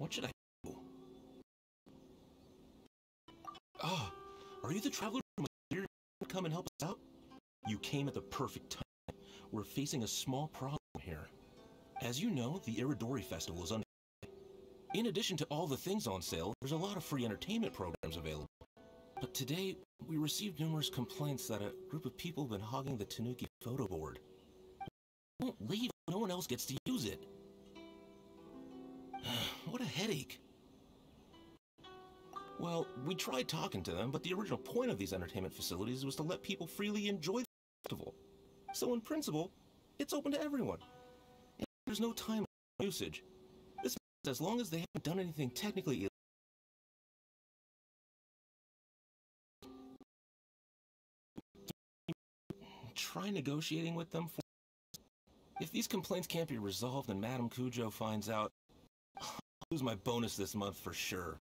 What should I do? Ah, are you the traveler from here to come and help us out? You came at the perfect time. We're facing a small problem here. As you know, the Iridori Festival is under. In addition to all the things on sale, there's a lot of free entertainment programs available. But today, we received numerous complaints that a group of people have been hogging the Tanuki photo board. They won't leave, no one else gets to use it. What a headache. Well, we tried talking to them, but the original point of these entertainment facilities was to let people freely enjoy the festival. So in principle, it's open to everyone. And there's no time usage. This means as long as they haven't done anything technically illegal. Try negotiating with them for. If these complaints can't be resolved and Madame Kujo finds out, I'll lose my bonus this month for sure.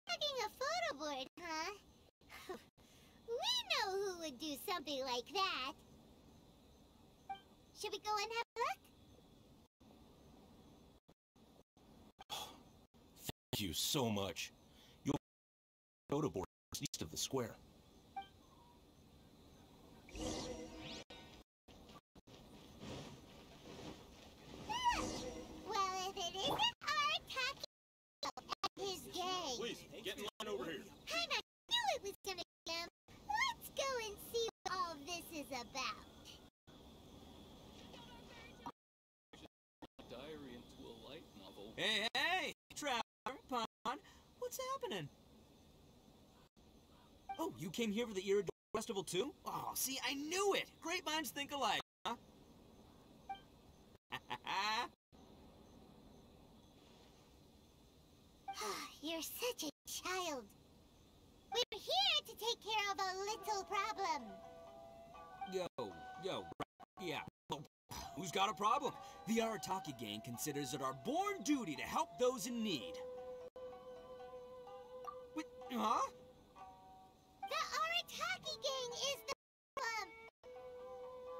Having a photo board, huh? We know who would do something like that. Should we go and have a look? Thank you so much. Your photo board is east of the square. Well, if it isn't Arataki at his game. Please, get in line over here. And I knew it was gonna be him. Let's go and see what all this is about. Diary into a light novel. Hey, Traveler, Pond, what's happening? Oh, you came here for the Iridori Festival too? Oh, see, I knew it! Great minds think alike, huh? You're such a child. We're here to take care of a little problem. Yeah. Well, who's got a problem? The Arataki gang considers it our born duty to help those in need. Wait, huh? The Arataki gang is the problem.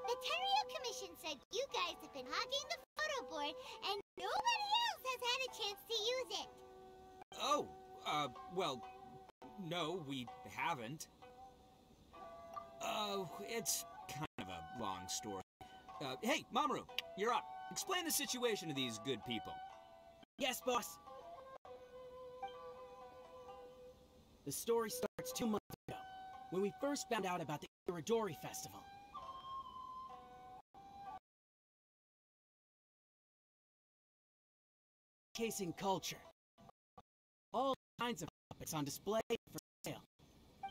The Terrio Commission said you guys have been hogging the photo board and nobody else has had a chance to use it. Oh, well, no, we haven't. It's kind of a long story. Hey, Mamoru, you're up. Explain the situation to these good people. Yes, boss. The story starts 2 months ago, when we first found out about the Iridori Festival. Showcasing culture. All kinds of topics on display for sale.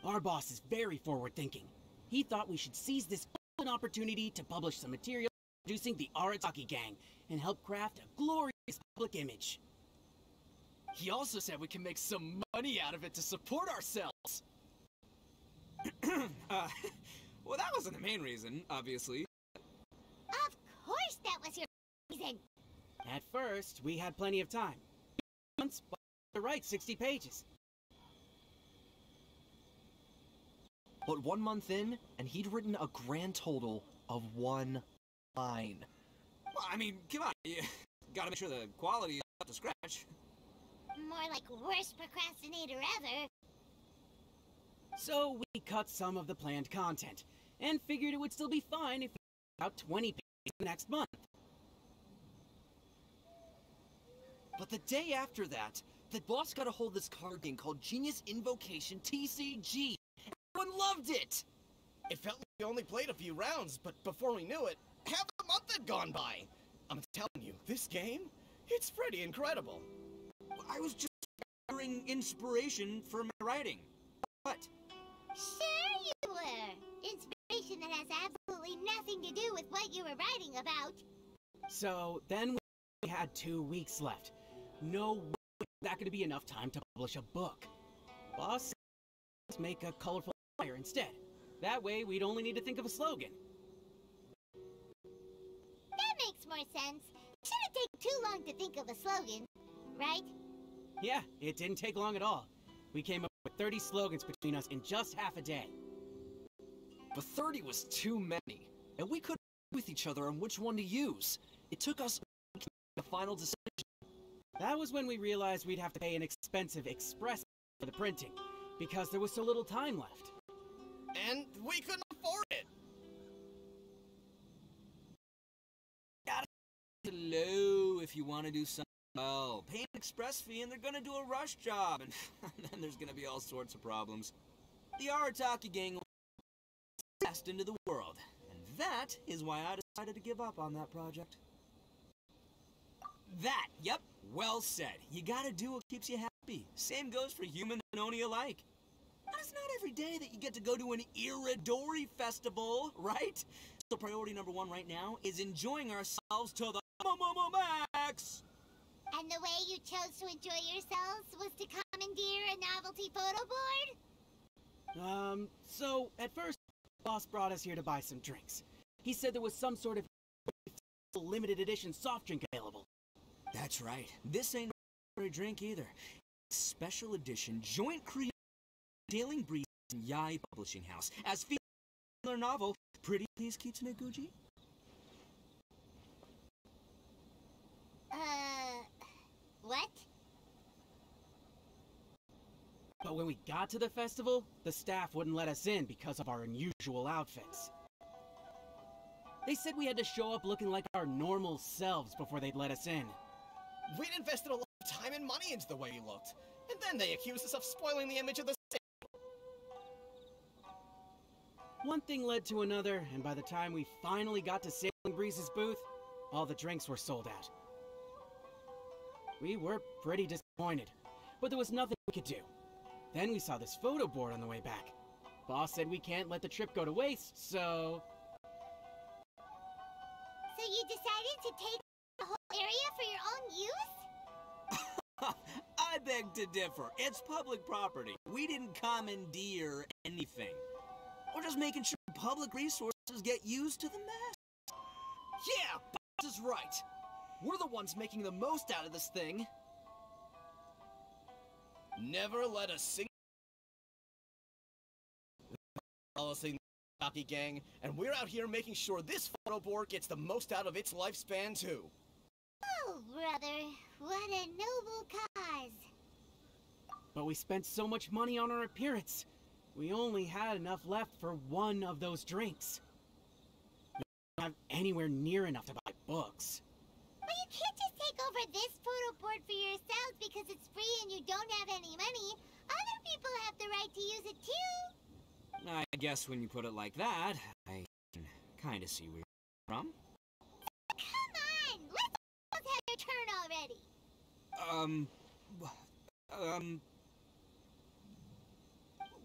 Our boss is very forward-thinking. He thought we should seize this golden opportunity to publish some material introducing the Arataki gang and help craft a glorious public image. He also said we can make some money out of it to support ourselves. Well, that wasn't the main reason, obviously. Of course that was your reason. At first, we had plenty of time. Months to write 60 pages. But 1 month in, and he'd written a grand total of 1 line. Well, I mean, come on, you gotta make sure the quality is up to scratch. More like worst procrastinator ever. So we cut some of the planned content, and figured it would still be fine if we put out 20 pages next month. But the day after that, the boss got a hold of this card game called Genius Invocation TCG. Everyone loved it! It felt like we only played a few rounds, but before we knew it, half a month had gone by. I'm telling you, this game, it's pretty incredible. I was just gathering inspiration for my writing. What? Sure you were. Inspiration that has absolutely nothing to do with what you were writing about. So then we had 2 weeks left. No way was that going to be enough time to publish a book. Boss said, let's make a colorful flyer instead. That way we'd only need to think of a slogan. That makes more sense. It shouldn't take too long to think of a slogan, right? Yeah, it didn't take long at all. We came up with 30 slogans between us in just half a day. But 30 was too many, and we couldn't agree with each other on which one to use. It took us a final decision. That was when we realized we'd have to pay an expensive express for the printing, because there was so little time left. And we couldn't afford it. Hello, if you want to do something well, pay an express fee and they're gonna do a rush job, and then there's gonna be all sorts of problems. The Arataki gang will be cast into the world, and that is why I decided to give up on that project. That, yep, well said. You gotta do what keeps you happy. Same goes for human and Oni alike. And it's not every day that you get to go to an Iridori festival, right? So priority number one right now is enjoying ourselves to the max! And the way you chose to enjoy yourselves was to commandeer a novelty photo board? So, at first, the boss brought us here to buy some drinks. He said there was some sort of limited edition soft drink available. That's right. This ain't a drink either. Special edition joint creation Sailing Breeze and Yai Publishing House, as featured in their novel, Pretty Please Kitsune Guji. What? But when we got to the festival, the staff wouldn't let us in because of our unusual outfits. They said we had to show up looking like our normal selves before they'd let us in. We'd invested a lot of time and money into the way you looked, and then they accused us of spoiling the image of the city. One thing led to another, and by the time we finally got to Sailing Breeze's booth, all the drinks were sold out. We were pretty disappointed, but there was nothing we could do. Then we saw this photo board on the way back. Boss said we can't let the trip go to waste, so... So you decided to take the whole area for your own use? I beg to differ. It's public property. We didn't commandeer anything. We're just making sure public resources get used to the max. Yeah, Boss is right. We're the ones making the most out of this thing. Never let a single policing the Arataki gang, and we're out here making sure this photo board gets the most out of its lifespan too. Oh, brother, what a noble cause. But we spent so much money on our appearance. We only had enough left for one of those drinks. We don't have anywhere near enough to buy books. Well, you can't just take over this photo board for yourselves because it's free and you don't have any money. Other people have the right to use it too. I guess when you put it like that, I can kind of see where you're from. Come on, let's have your turn already.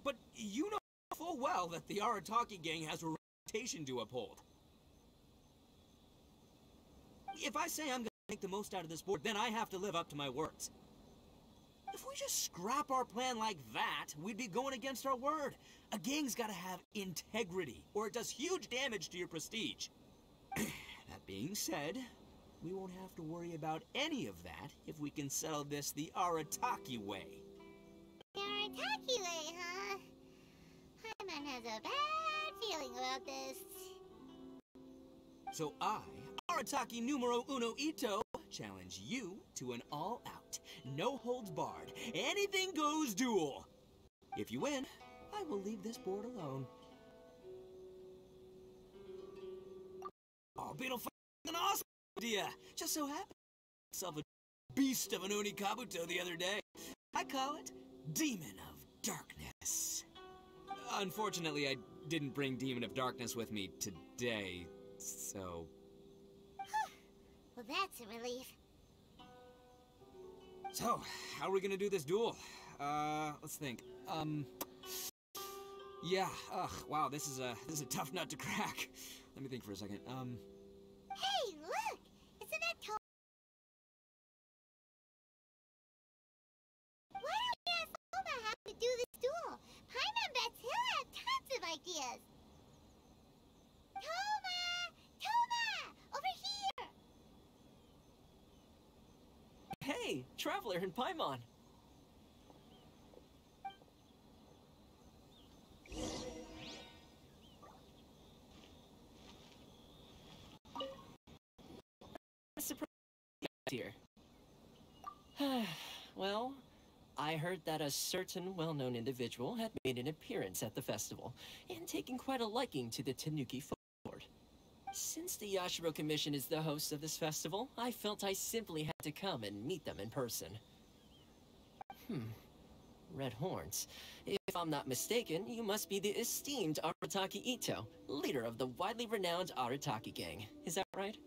But you know full well that the Arataki gang has a reputation to uphold. If I say I'm gonna make the most out of this board, then I have to live up to my words. If we just scrap our plan like that, we'd be going against our word. A gang's gotta have integrity, or it does huge damage to your prestige. That being said, we won't have to worry about any of that if we can settle this the Arataki way. The Arataki way, huh? Paimon has a bad feeling about this. So I, Arataki numero uno Ito, challenge you to an all-out, no-holds-barred, anything-goes duel. If you win, I will leave this board alone. Oh, Beetle an awesome idea! Just so happened I saw myself a beast of an Oni Kabuto the other day. I call it Demon of Darkness. Unfortunately, I didn't bring Demon of Darkness with me today, so... Well, that's a relief. So, how are we gonna do this duel? Let's think. Yeah, wow, this is a tough nut to crack. Let me think for a second. Hey, look! Isn't that Toma? Why don't we ask Toma how to do this duel? Paimon bets he'll have tons of ideas. Toma! Toma! Over here! Hey, Traveler and Paimon. Surprise here. Well, I heard that a certain well-known individual had made an appearance at the festival and taken quite a liking to the Tanuki folklore. Since the Yashiro Commission is the host of this festival, I felt I simply had to come and meet them in person. Red Horns. If I'm not mistaken, you must be the esteemed Arataki Ito, leader of the widely renowned Arataki gang. Is that right?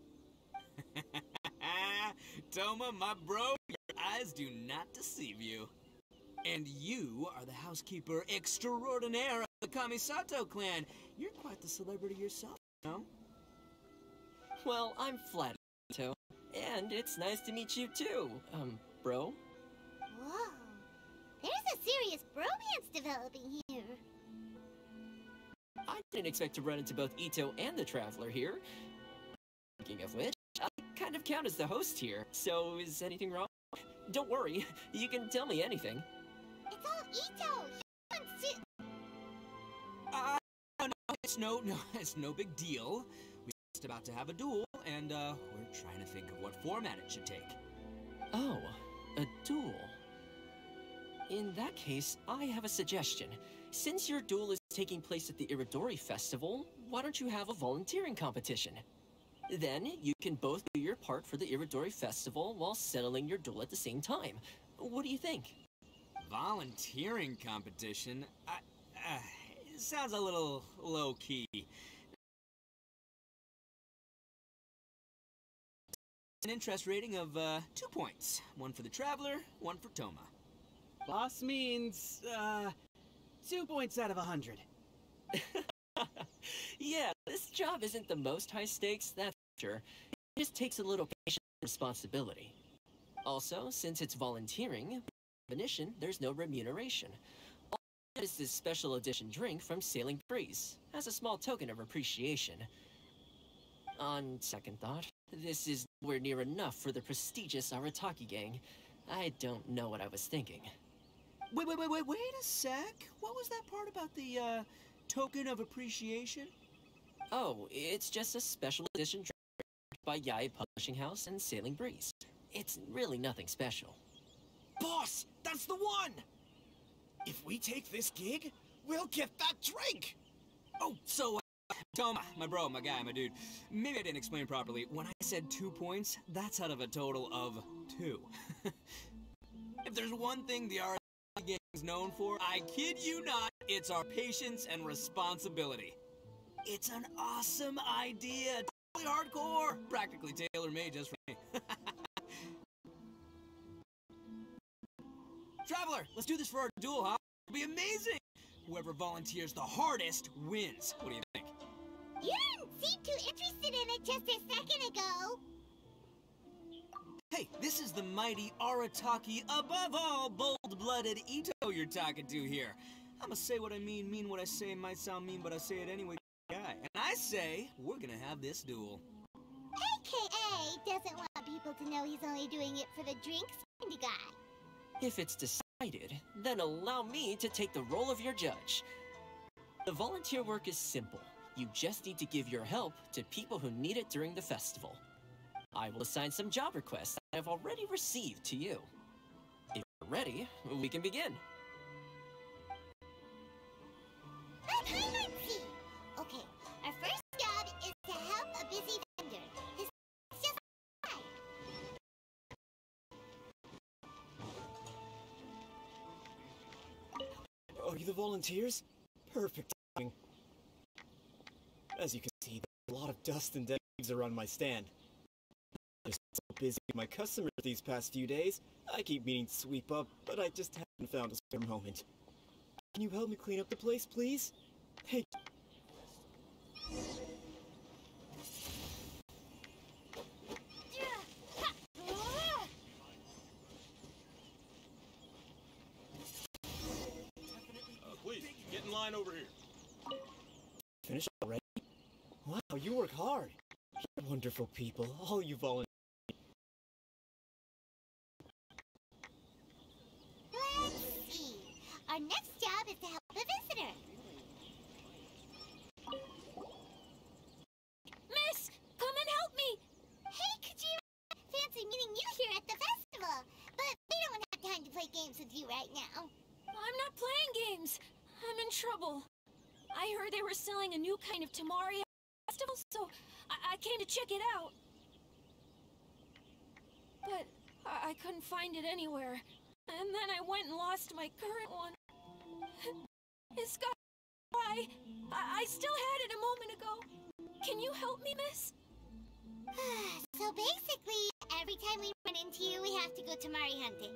Toma, my bro, your eyes do not deceive you. And you are the housekeeper extraordinaire of the Kamisato clan. You're quite the celebrity yourself, you know? Well, I'm flattered, Ito. And it's nice to meet you too, bro. Whoa. There's a serious bromance developing here. I didn't expect to run into both Ito and the Traveler here. Speaking of which, I kind of count as the host here, so is anything wrong? Don't worry, you can tell me anything. It's all Ito. He wants to... No, it's no big deal. We're just about to have a duel, and we're trying to think of what format it should take. Oh, a duel. In that case, I have a suggestion. Since your duel is taking place at the Iridori Festival, why don't you have a volunteering competition? Then you can both do your part for the Iridori Festival while settling your duel at the same time. What do you think? Volunteering competition? It sounds a little low-key. An interest rating of 2 points. One for the Traveler, one for Toma. Boss means, 2 points out of 100. Yeah, this job isn't the most high stakes, that's for sure. It just takes a little patience and responsibility. Also, since it's volunteering, by definition, there's no remuneration. All it is this special edition drink from Sailing Breeze, as a small token of appreciation. On second thought, this is nowhere near enough for the prestigious Arataki gang. I don't know what I was thinking. Wait a sec. What was that part about the, token of appreciation? Oh, it's just a special edition drink by Yae Publishing House and Sailing Breeze. It's really nothing special. Boss, that's the one! If we take this gig, we'll get that drink! Oh, so, Toma, my bro, my guy, my dude. Maybe I didn't explain properly. When I said 2 points, that's out of a total of 2. If there's one thing the Arataki gang is known for, I kid you not, it's our patience and responsibility. It's an awesome idea, totally hardcore, practically tailor-made just for me. Traveler, let's do this for our duel, huh? It'll be amazing! Whoever volunteers the hardest wins. What do you think? You didn't seem too interested in it just a second ago. Hey, this is the mighty Arataki, above all, bold-blooded Ito you're talking to here. I'ma say what I mean what I say. Might sound mean, but I say it anyway, guy. And I say, we're gonna have this duel. AKA doesn't want people to know he's only doing it for the drinks kind of guy. If it's decided, then allow me to take the role of your judge. The volunteer work is simple. You just need to give your help to people who need it during the festival. I will assign some job requests that I've already received to you. If you're ready, we can begin. Let's see. Okay, our first job is to help a busy vendor. His just right. Are you the volunteers? Perfect timing. As you can see, there's a lot of dust and dead leaves around my stand. I'm just so busy with my customers these past few days. I keep meaning to sweep up, but I just haven't found a spare moment. Can you help me clean up the place, please? Hey. Please, get in line over here. Finished already? Wow, you work hard. You're wonderful people, all you volunteers. Let's see. Our next job is to help a visitor. Miss, come and help me. Hey, Kojima. Fancy meeting you here at the festival. But trouble. I heard they were selling a new kind of Tamari festival, so I came to check it out. But I couldn't find it anywhere. And then I went and lost my current one. It's got why. I still had it a moment ago. Can you help me, miss? So basically, every time we run into you, we have to go Tamari hunting.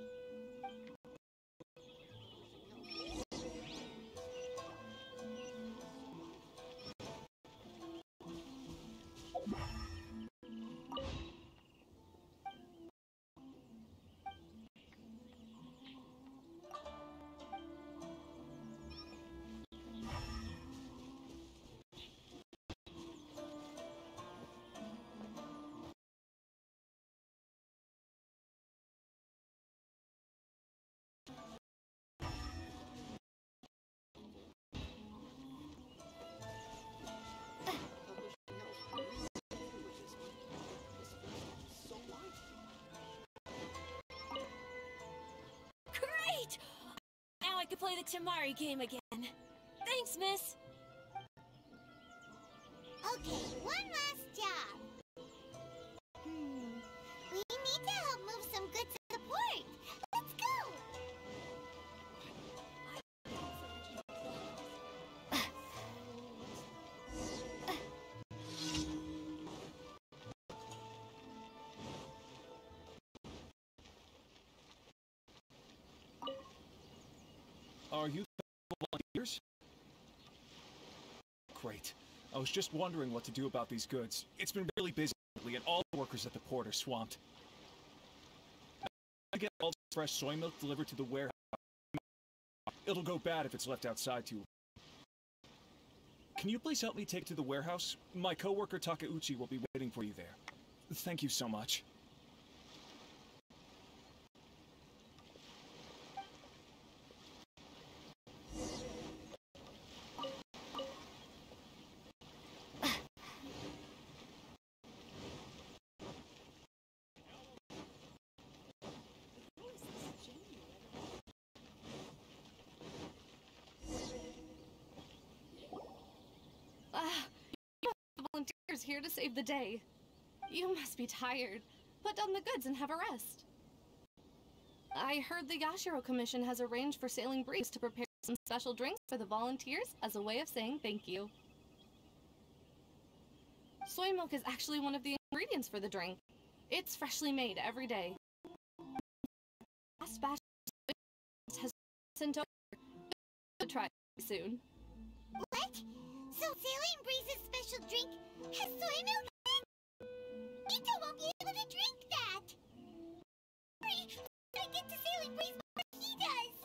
Great! Now I can play the Tamari game again. Thanks, miss. Okay, one last job. We need to help move some goods to the port. Let's go! Are you volunteers? Great. I was just wondering what to do about these goods. It's been really busy lately, and all the workers at the port are swamped. I get all this fresh soy milk delivered to the warehouse. It'll go bad if it's left outside too long. Can you please help me take it to the warehouse? My coworker Takeuchi will be waiting for you there. Thank you so much. Volunteers here to save the day. You must be tired. Put down the goods and have a rest. I heard the Yashiro Commission has arranged for Sailing Breeze to prepare some special drinks for the volunteers as a way of saying thank you. Soy milk is actually one of the ingredients for the drink. It's freshly made every day. Last batch has sent over. You'll try it soon. What? So Sailing Breeze's special drink has soy milk in it? Ito won't be able to drink that! Hurry! I get to Sailing Breeze before he does!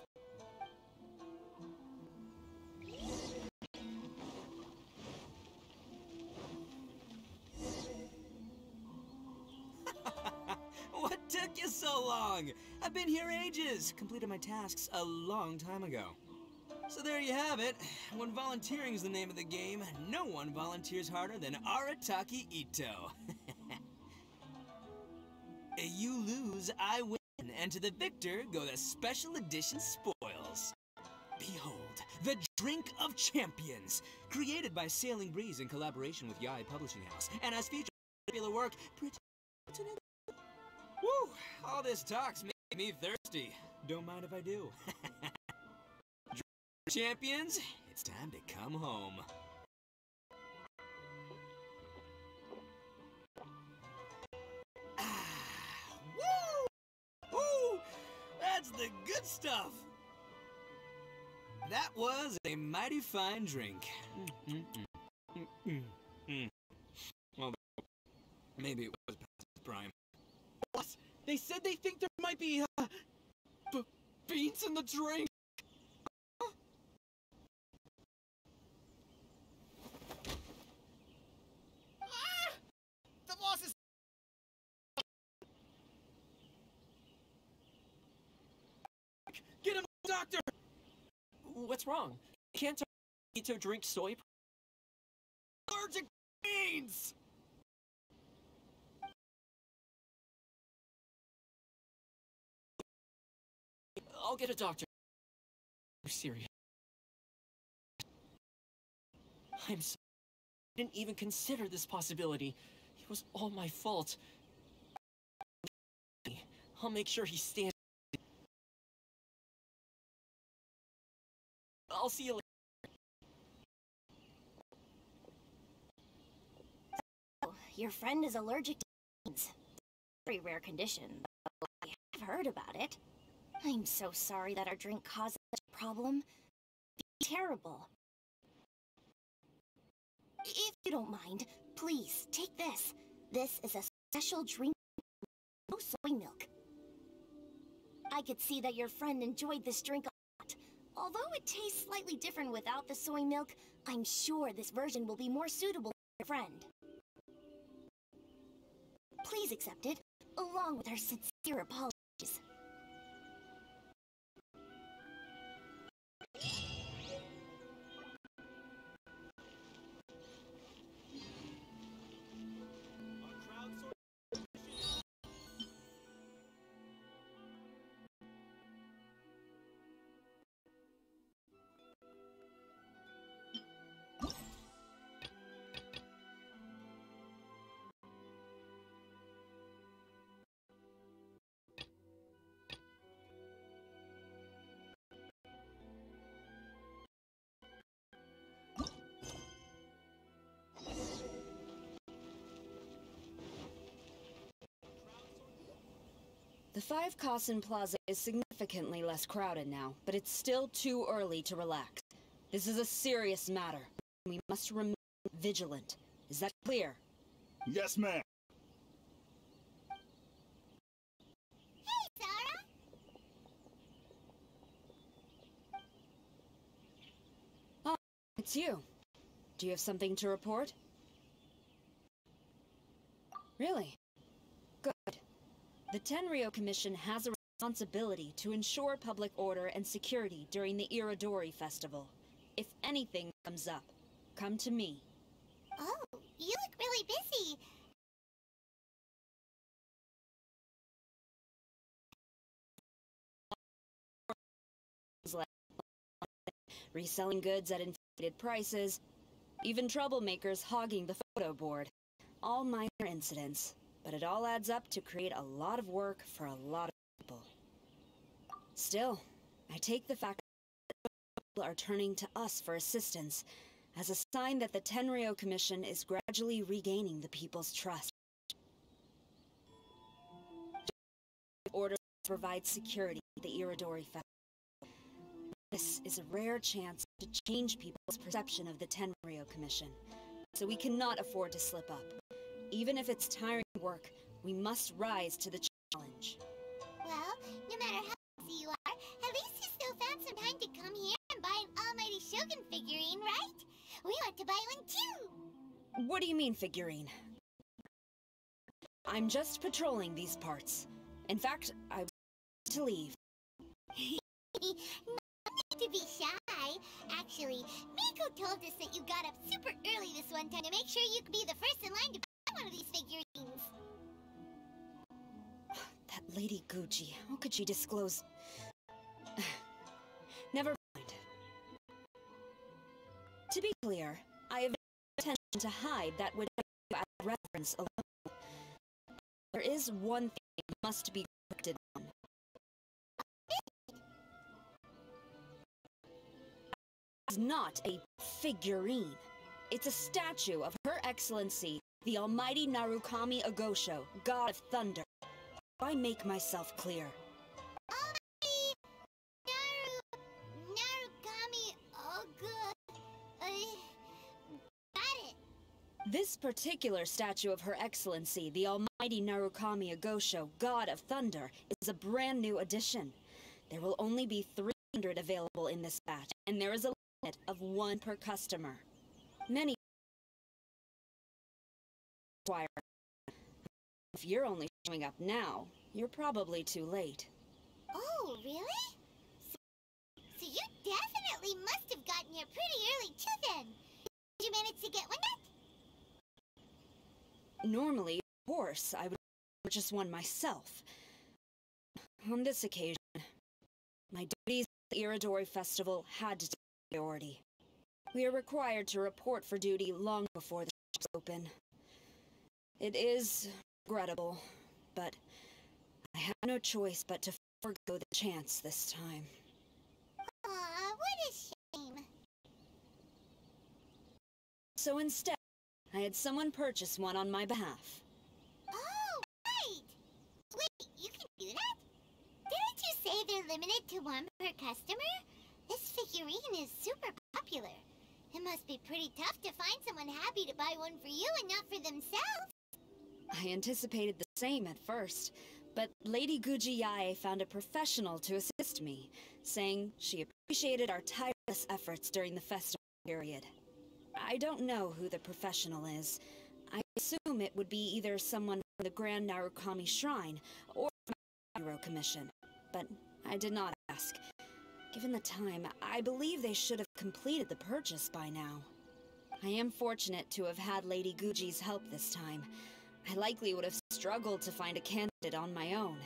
What took you so long? I've been here ages. Completed my tasks a long time ago. So there you have it. When volunteering is the name of the game, no one volunteers harder than Arataki Ito. You lose, I win, and to the victor go the special edition spoils. Behold, the Drink of Champions, created by Sailing Breeze in collaboration with Yai Publishing House, and has featured popular work. Woo! All this talk's making me thirsty. Don't mind if I do. Champions, it's time to come home. Woo! Woo! That's the good stuff. That was a mighty fine drink. Well, maybe it was past its prime. Boss, they said they think there might be, beans in the drink. Get him, doctor! What's wrong? Can't Ito drink soy? Allergic beans! I'll get a doctor. You're serious. I'm sorry. I didn't even consider this possibility. It was all my fault. I'll make sure he stands. I'll see you later. Oh, your friend is allergic to beans. Very rare condition, but I've heard about it. I'm so sorry that our drink caused such a problem. It's terrible. If you don't mind, please take this. This is a special drink with no soy milk. I could see that your friend enjoyed this drink a lot. Although it tastes slightly different without the soy milk, I'm sure this version will be more suitable for your friend. Please accept it, along with our sincere apologies. The Five Kasen Plaza is significantly less crowded now, but it's still too early to relax. This is a serious matter. We must remain vigilant. Is that clear? Yes, ma'am. Hey, Sarah! Oh, it's you. Do you have something to report? Really? Good. The Tenryo Commission has a responsibility to ensure public order and security during the Irodori Festival. If anything comes up, come to me. Oh, you look really busy. Reselling goods at inflated prices, even troublemakers hogging the photo board. All minor incidents, but it all adds up to create a lot of work for a lot of people. Still, I take the fact that people are turning to us for assistance as a sign that the Tenryo Commission is gradually regaining the people's trust. Order to provide security at the Irodori Festival. This is a rare chance to change people's perception of the Tenryo Commission, so we cannot afford to slip up. Even if it's tiring work, we must rise to the challenge. Well, no matter how busy you are, at least you still found some time to come here and buy an Almighty Shogun figurine, right? We want to buy one too! What do you mean, figurine? I'm just patrolling these parts. In fact, I was to leave. No need to be shy. Actually, Miko told us that you got up super early this one time to make sure you could be the first in line to buy one of these figurines. That Lady Gucci, how could she disclose... Never mind. To be clear, I have no intention to hide that which I do as a reference alone. There is one thing that must be corrected on. It's not a figurine. It's a statue of Her Excellency, the Almighty Narukami Agosho, God of Thunder. Do I make myself clear? Almighty Narukami, oh good. Got it. This particular statue of Her Excellency, the Almighty Narukami Agosho, God of Thunder, is a brand new addition. There will only be 300 available in this batch, and there is a limit of 1 per customer. Many require. If you're only showing up now, you're probably too late. Oh, really? So you definitely must have gotten here pretty early too then. Did you manage to get one yet? Normally, of course, I would purchase one myself. On this occasion, my duties at the Irodori Festival had to take priority. We are required to report for duty long before the shops open. It is regrettable, but I have no choice but to forgo the chance this time. Aw, what a shame. So instead, I had someone purchase one on my behalf. Oh, right! Wait, you can do that? Didn't you say they're limited to one per customer? This figurine is super popular. It must be pretty tough to find someone happy to buy one for you and not for themselves. I anticipated the same at first, but Lady Guji Yae found a professional to assist me, saying she appreciated our tireless efforts during the festival period. I don't know who the professional is. I assume it would be either someone from the Grand Narukami Shrine or from the Hero Commission, but I did not ask. Given the time, I believe they should have completed the purchase by now. I am fortunate to have had Lady Guji's help this time. I likely would have struggled to find a candidate on my own.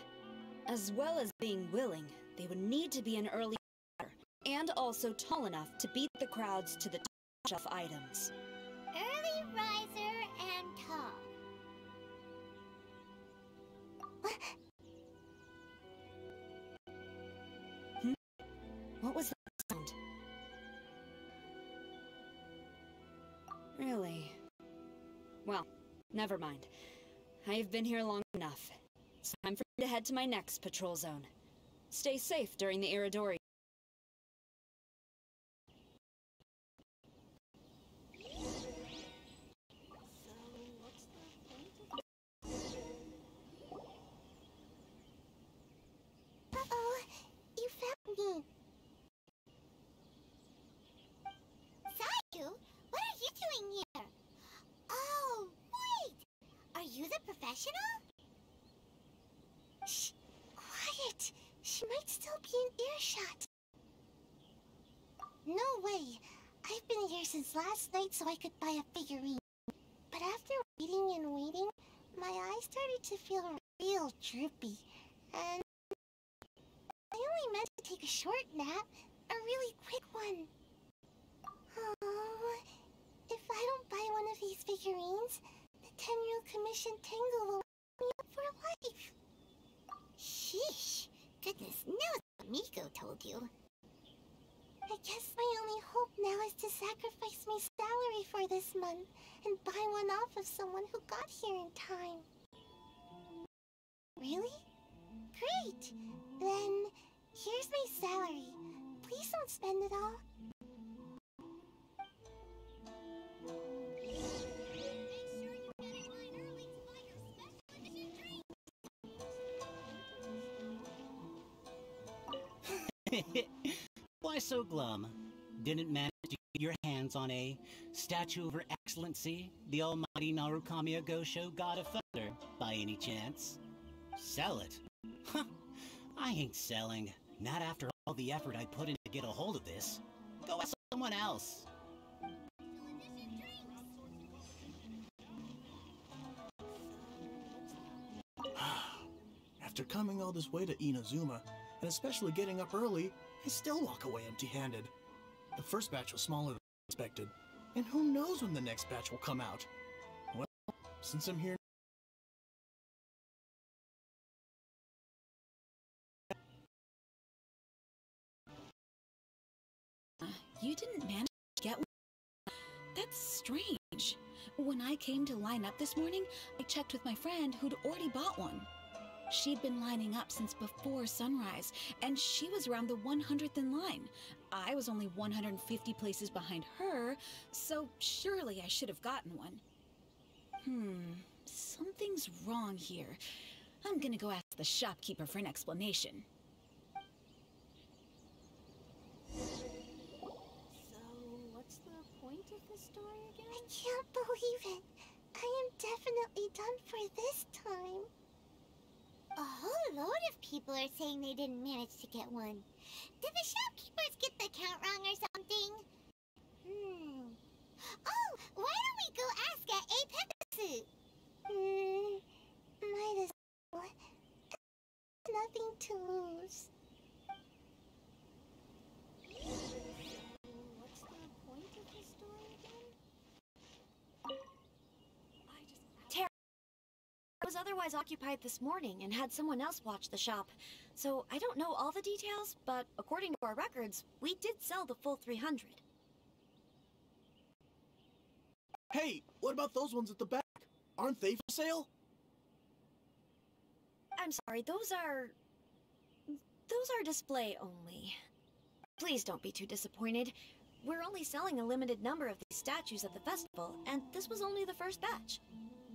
As well as being willing, they would need to be an early riser, and also tall enough to beat the crowds to the top shelf items. Early riser and tall. What was that sound? Really? Well, never mind. I've been here long enough. It's time for me to head to my next patrol zone. Stay safe during the Iridori. Uh-oh, you found me. Sayu, what are you doing here? Oh, wait! Are you the professional? Shh, quiet. She might still be in earshot. No way. I've been here since last night so I could buy a figurine. But after waiting and waiting, my eyes started to feel real droopy. And I only meant to take a short nap, a really quick one. Oh, if I don't buy one of these figurines, the Tenryou Commission Tengu will lock me up for life. Sheesh, goodness knows what Miko told you. I guess my only hope now is to sacrifice my salary for this month and buy one off of someone who got here in time. Really? Great! Then, here's my salary. Please don't spend it all. Why so glum? Didn't manage to get your hands on a statue of Her Excellency, the almighty Narukami Agosho, God of Thunder, by any chance? Sell it? Huh. I ain't selling. Not after all the effort I put in to get a hold of this. Go ask someone else. After coming all this way to Inazuma, and especially getting up early, I still walk away empty-handed. The first batch was smaller than expected, and who knows when the next batch will come out. Well, since I'm here... You didn't manage to get one? That's strange. When I came to line up this morning, I checked with my friend who'd already bought one. She'd been lining up since before sunrise, and she was around the 100th in line. I was only 150 places behind her, so surely I should have gotten one. Something's wrong here. I'm gonna go ask the shopkeeper for an explanation. So, what's the point of the story again? I can't believe it. I am definitely done for this time. A whole load of people are saying they didn't manage to get one. Did the shopkeepers get the count wrong or something? Oh, why don't we go ask at Apepsu? Might as well. Nothing to lose. What's the point of this otherwise occupied this morning and had someone else watch the shop. So I don't know all the details, but according to our records, we did sell the full 300. Hey, what about those ones at the back? Aren't they for sale? I'm sorry, those are display only. Please don't be too disappointed. We're only selling a limited number of these statues at the festival, and this was only the first batch.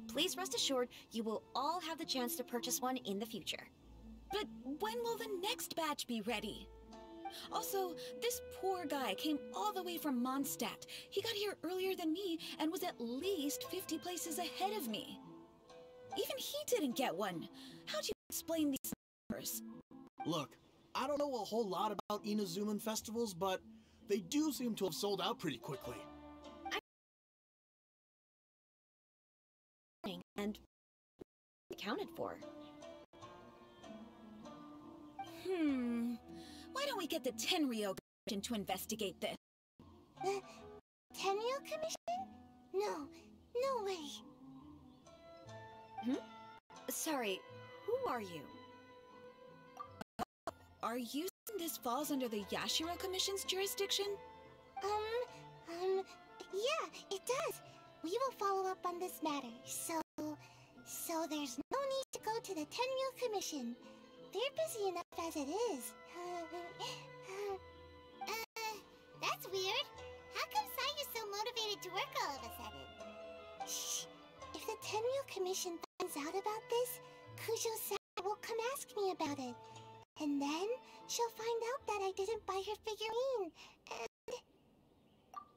Please rest assured, you will all have the chance to purchase one in the future. But when will the next batch be ready? Also, this poor guy came all the way from Mondstadt. He got here earlier than me and was at least 50 places ahead of me. Even he didn't get one. How do you explain these numbers? Look, I don't know a whole lot about Inazuman festivals, but they do seem to have sold out pretty quickly. And accounted for. Why don't we get the Tenryou Commission to investigate this? The Tenryou Commission? No, no way. Sorry, who are you? Are you saying this falls under the Yashiro Commission's jurisdiction? Yeah, it does. We will follow up on this matter, so there's no need to go to the Tenryou Commission. They're busy enough as it is. That's weird. How come Sayu's so motivated to work all of a sudden? Shh. If the Tenryou Commission finds out about this, Kujo-san will come ask me about it. And then she'll find out that I didn't buy her figurine. And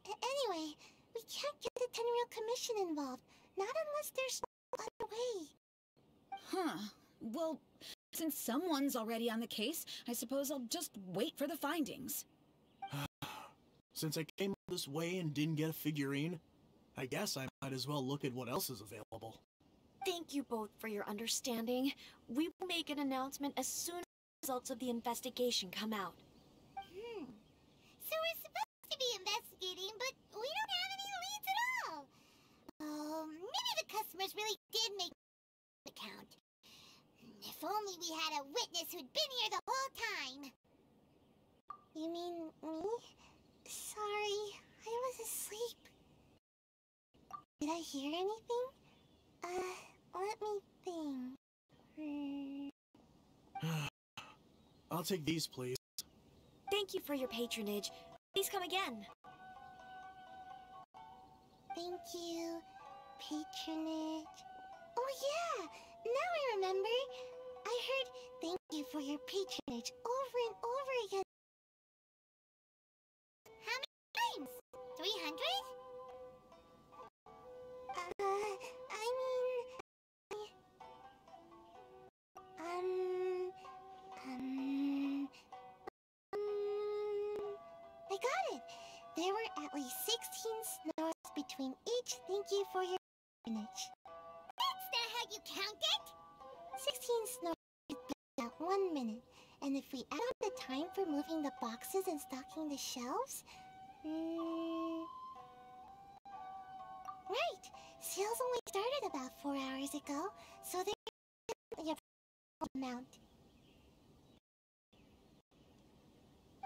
anyway, we can't get the Tenryou Commission involved. Not unless there's no other way. Huh. Well, since someone's already on the case, I suppose I'll just wait for the findings. Since I came this way and didn't get a figurine, I guess I might as well look at what else is available. Thank you both for your understanding. We will make an announcement as soon as the results of the investigation come out. So we're supposed to be investigating, but we don't have any leads at all. Oh, maybe the customers really did make an account. If only we had a witness who'd been here the whole time. You mean me? Sorry, I was asleep. Did I hear anything? Let me think. I'll take these, please. Thank you for your patronage. Please come again. Thank you. Patronage. Oh yeah! Now I remember. I heard thank you for your patronage over and over again. How many times? 300? I got it. There were at least 16 snores between each thank you for your patronage. That's not how you count it! 16 snores is about 1 minute, and if we add on the time for moving the boxes and stocking the shelves, right, sales only started about 4 hours ago, so there's definitely a amount.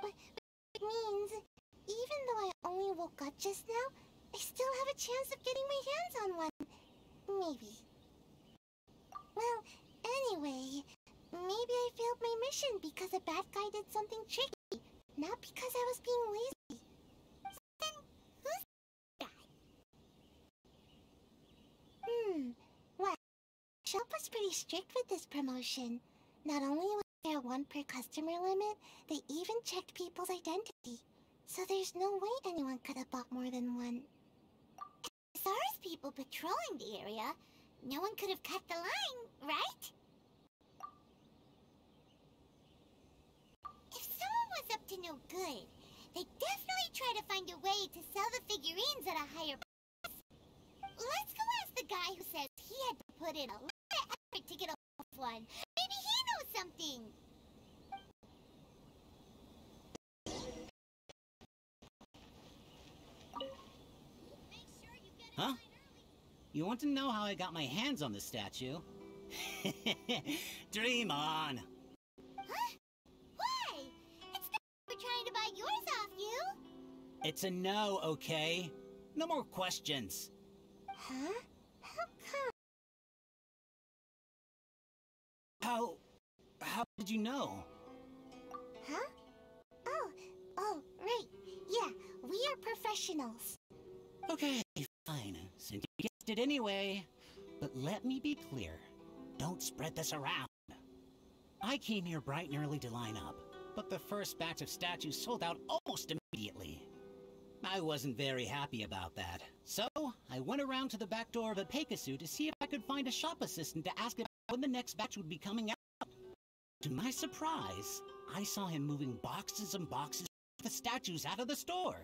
But it means, even though I only woke up just now, I still have a chance of getting my hands on one. Maybe. Well, anyway, maybe I failed my mission because a bad guy did something tricky, not because I was being lazy. So then, who's the guy? Well, shop was pretty strict with this promotion. Not only was there a 1 per customer limit, they even checked people's identity. So there's no way anyone could have bought more than one. As far as people patrolling the area, no one could have cut the line, right? If someone was up to no good, they'd definitely try to find a way to sell the figurines at a higher price. Let's go ask the guy who says he had to put in a lot of effort to get a one. Maybe he knows something. Huh? You want to know how I got my hands on the statue? Dream on. Huh? Why? It's not we're trying to buy yours off you. It's a no, okay? No more questions. Huh? How come? How did you know? Huh? Oh, right. Yeah, we are professionals. Okay, fine. Since you guessed it anyway. But let me be clear. Don't spread this around. I came here bright and early to line up, but the first batch of statues sold out almost immediately. I wasn't very happy about that, so I went around to the back door of a Pegasus to see if I could find a shop assistant to ask about when the next batch would be coming out. To my surprise, I saw him moving boxes and boxes of the statues out of the store.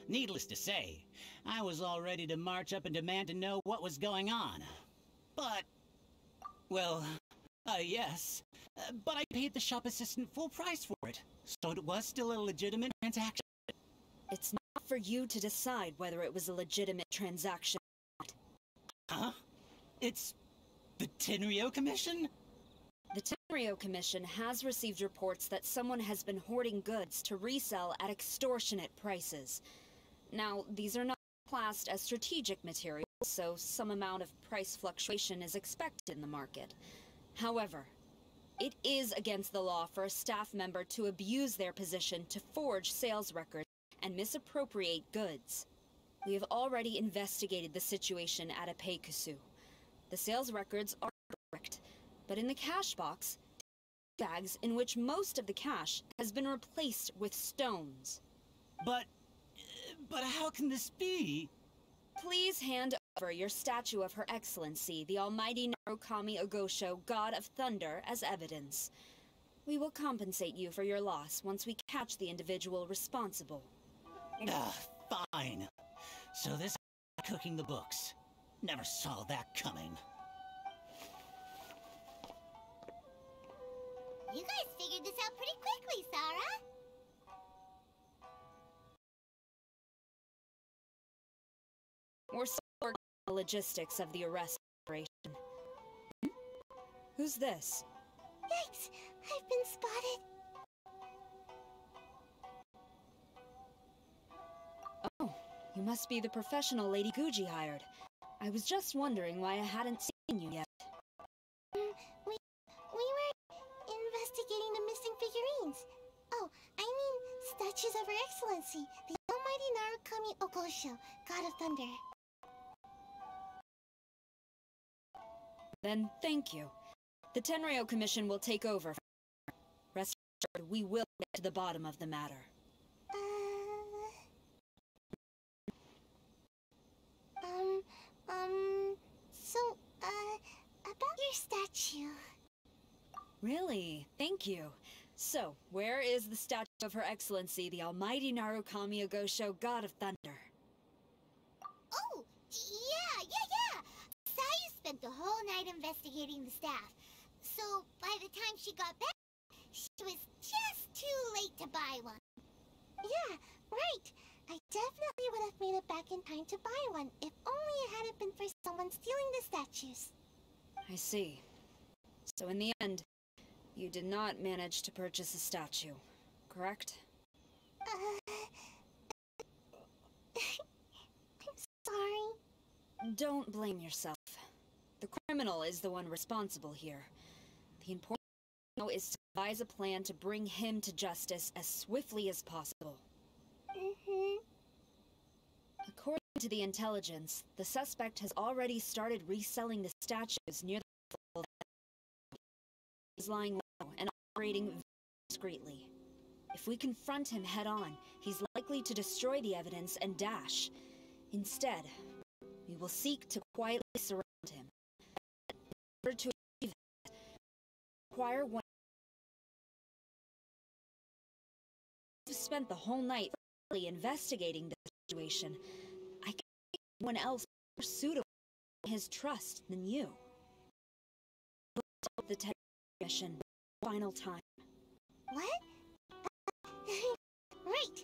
Needless to say, I was all ready to march up and demand to know what was going on. But, well, yes. But I paid the shop assistant full price for it, so it was still a legitimate transaction. It's not for you to decide whether it was a legitimate transaction or not. Huh? It's the Tenryo Commission? The Tenryo Commission has received reports that someone has been hoarding goods to resell at extortionate prices. Now, these are not classed as strategic materials, so some amount of price fluctuation is expected in the market. However, it is against the law for a staff member to abuse their position to forge sales records and misappropriate goods. We have already investigated the situation at a Pegasus. The sales records are correct, but in the cash box, bags in which most of the cash has been replaced with stones. But how can this be? Please hand over your statue of Her Excellency, the Almighty Narukami Ogosho, God of Thunder, as evidence. We will compensate you for your loss once we catch the individual responsible. Fine. So this is cooking the books. Never saw that coming. You guys figured this out pretty quickly, Sarah. We're still working on the logistics of the arrest operation. Who's this? Yikes! I've been spotted. Oh, you must be the professional Lady Guji hired. I was just wondering why I hadn't seen you yet. We were investigating the missing figurines. Oh, I mean statues of Her Excellency, the Almighty Narukami Ogosho, God of Thunder. Then thank you. The Tenryo Commission will take over. Rest assured, we will get to the bottom of the matter. About your statue. Really? Thank you. So, where is the statue of Her Excellency, the Almighty Narukami Ogosho, God of Thunder? Oh, yeah. Sayu spent the whole night investigating the staff. So, by the time she got back, she was just too late to buy one. Yeah, right. I definitely would have made it back in time to buy one, if only it hadn't been for someone stealing the statues. I see. So in the end, you did not manage to purchase a statue, correct? I'm sorry. Don't blame yourself. The criminal is the one responsible here. The important thing now is to devise a plan to bring him to justice as swiftly as possible. According to the intelligence, the suspect has already started reselling the statues near the festival. He's lying low and operating very discreetly. If we confront him head-on, he's likely to destroy the evidence and dash. Instead, we will seek to quietly surround him. In order to achieve that, require one. We've spent the whole night investigating the situation. I can't think of anyone else more suitable for his trust than you. The Tenryo Commission, final time. What? Right.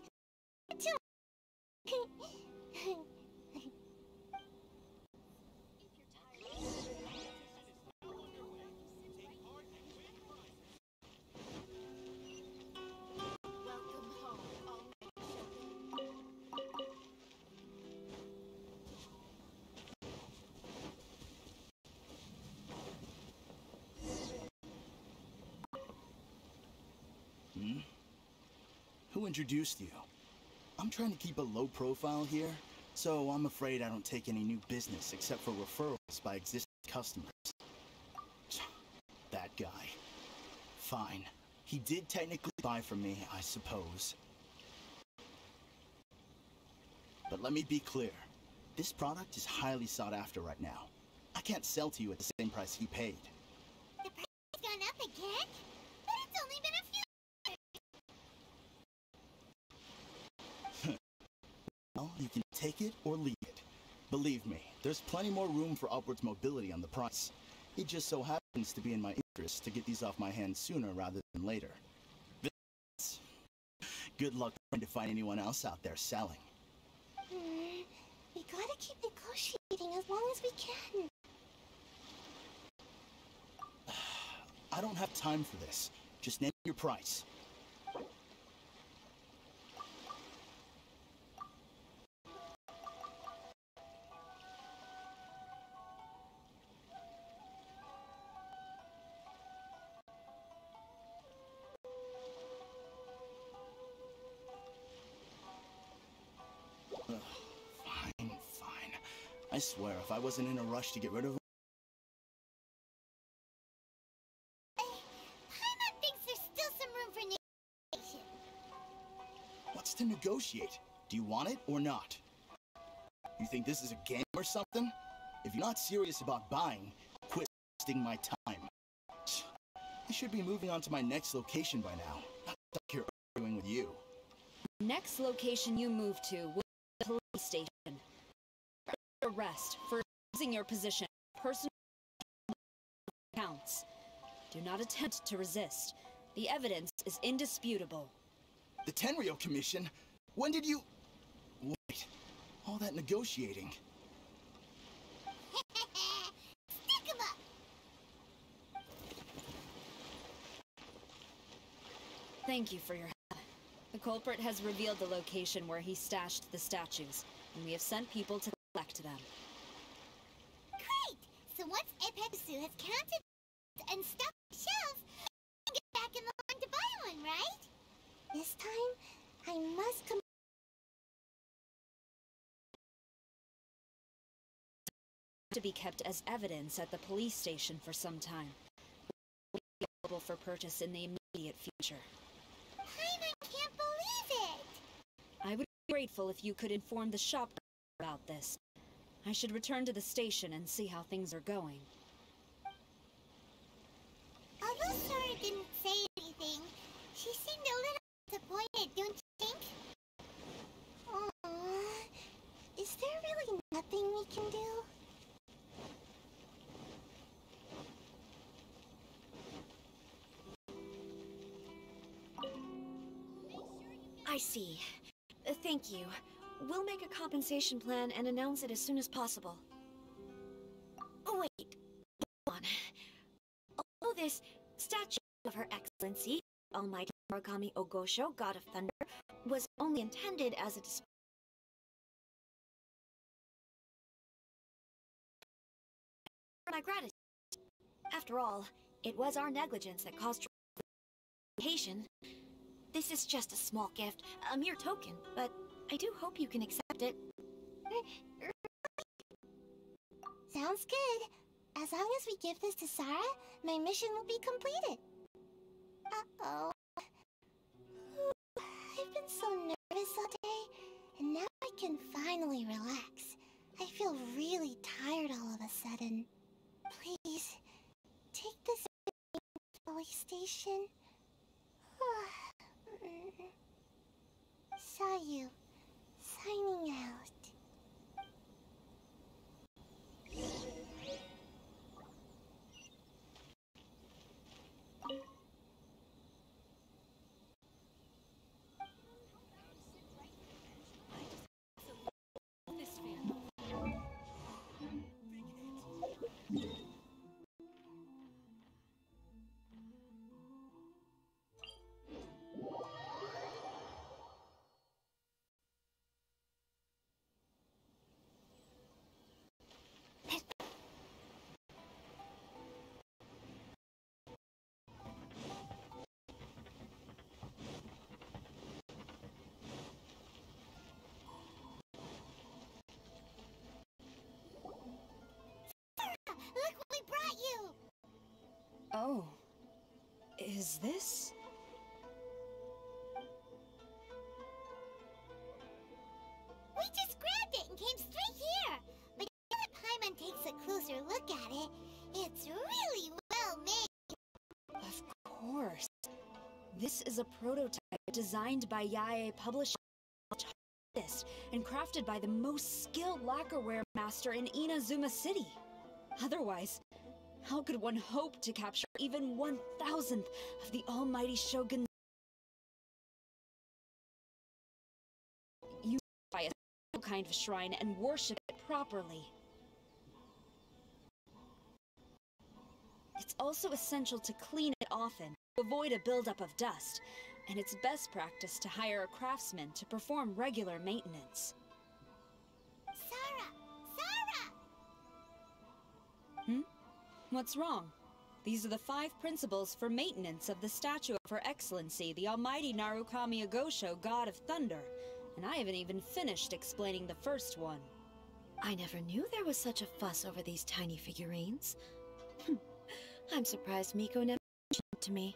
Who introduced you? I'm trying to keep a low profile here, so I'm afraid I don't take any new business except for referrals by existing customers. That guy. Fine. He did technically buy from me, I suppose. But let me be clear. This product is highly sought after right now. I can't sell to you at the same price he paid. The price has gone up again? But it's only been a few. Well, you can take it or leave it. Believe me, there's plenty more room for upwards mobility on the price. It just so happens to be in my interest to get these off my hands sooner rather than later. Good luck trying to find anyone else out there selling. We gotta keep negotiating as long as we can. I don't have time for this. Just name your price. Fine. I swear, if I wasn't in a rush to get rid of him... Paimon thinks there's still some room for negotiation. What's to negotiate? Do you want it or not? You think this is a game or something? If you're not serious about buying, quit wasting my time. I should be moving on to my next location by now. Not stuck here arguing with you. Next location you move to will be the police station. Arrest for using your position. Personal counts. Do not attempt to resist. The evidence is indisputable. The Tenryou Commission? When did you... Wait. All that negotiating. Stick 'em up! Thank you for your help. The culprit has revealed the location where he stashed the statues, and we have sent people to collect them. Great! So once Epetsu has counted and stuffed the shelves, we can get back in the line to buy one, right? This time, I must come. To be kept as evidence at the police station for some time. Will be available for purchase in the immediate future. Paimon can't believe it! I would be grateful if you could inform the shop about this. I should return to the station and see how things are going. Although Sora didn't say anything, she seemed a little disappointed, don't you think? Is there really nothing we can do? I see. Thank you. We'll make a compensation plan and announce it as soon as possible. Wait. Hold on. Although this statue of Her Excellency, Almighty Murakami Ogosho, God of Thunder, was only intended as a display of my gratitude. After all, it was our negligence that caused vacation. This is just a small gift, a mere token, but I do hope you can accept it. Sounds good. As long as we give this to Sara, my mission will be completed. Uh-oh. I've been so nervous all day, and now I can finally relax. I feel really tired all of a sudden. Please, take this to the police station. Sayu, signing out. Oh. Is this? We just grabbed it and came straight here. But now that Paimon takes a closer look at it, it's really well made. Of course. This is a prototype designed by Yae Publishing and crafted by the most skilled lacquerware master in Inazuma City. Otherwise, how could one hope to capture even 1,000th of the almighty Shogun's use by a special kind of shrine and worship it properly? It's also essential to clean it often to avoid a buildup of dust, and it's best practice to hire a craftsman to perform regular maintenance. Sara! Sara! Hmm? What's wrong? These are the 5 principles for maintenance of the statue of Her Excellency, the Almighty Narukami Agosho, God of Thunder, and I haven't even finished explaining the first one. I never knew there was such a fuss over these tiny figurines. I'm surprised Miko never mentioned it to me.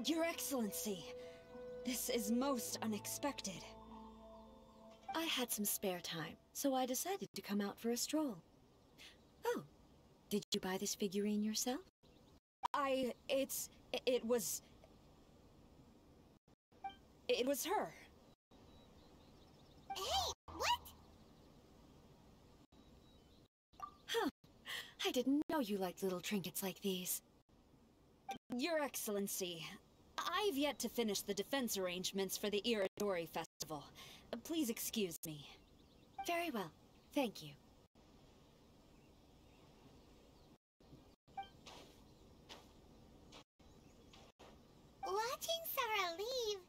Your Excellency, this is most unexpected. I had some spare time, so I decided to come out for a stroll. Oh, did you buy this figurine yourself? It was her. Hey, what? Huh. I didn't know you liked little trinkets like these. Your Excellency, I've yet to finish the defense arrangements for the Irodori Festival. Please excuse me. Very well. Thank you. Watching Sara leave,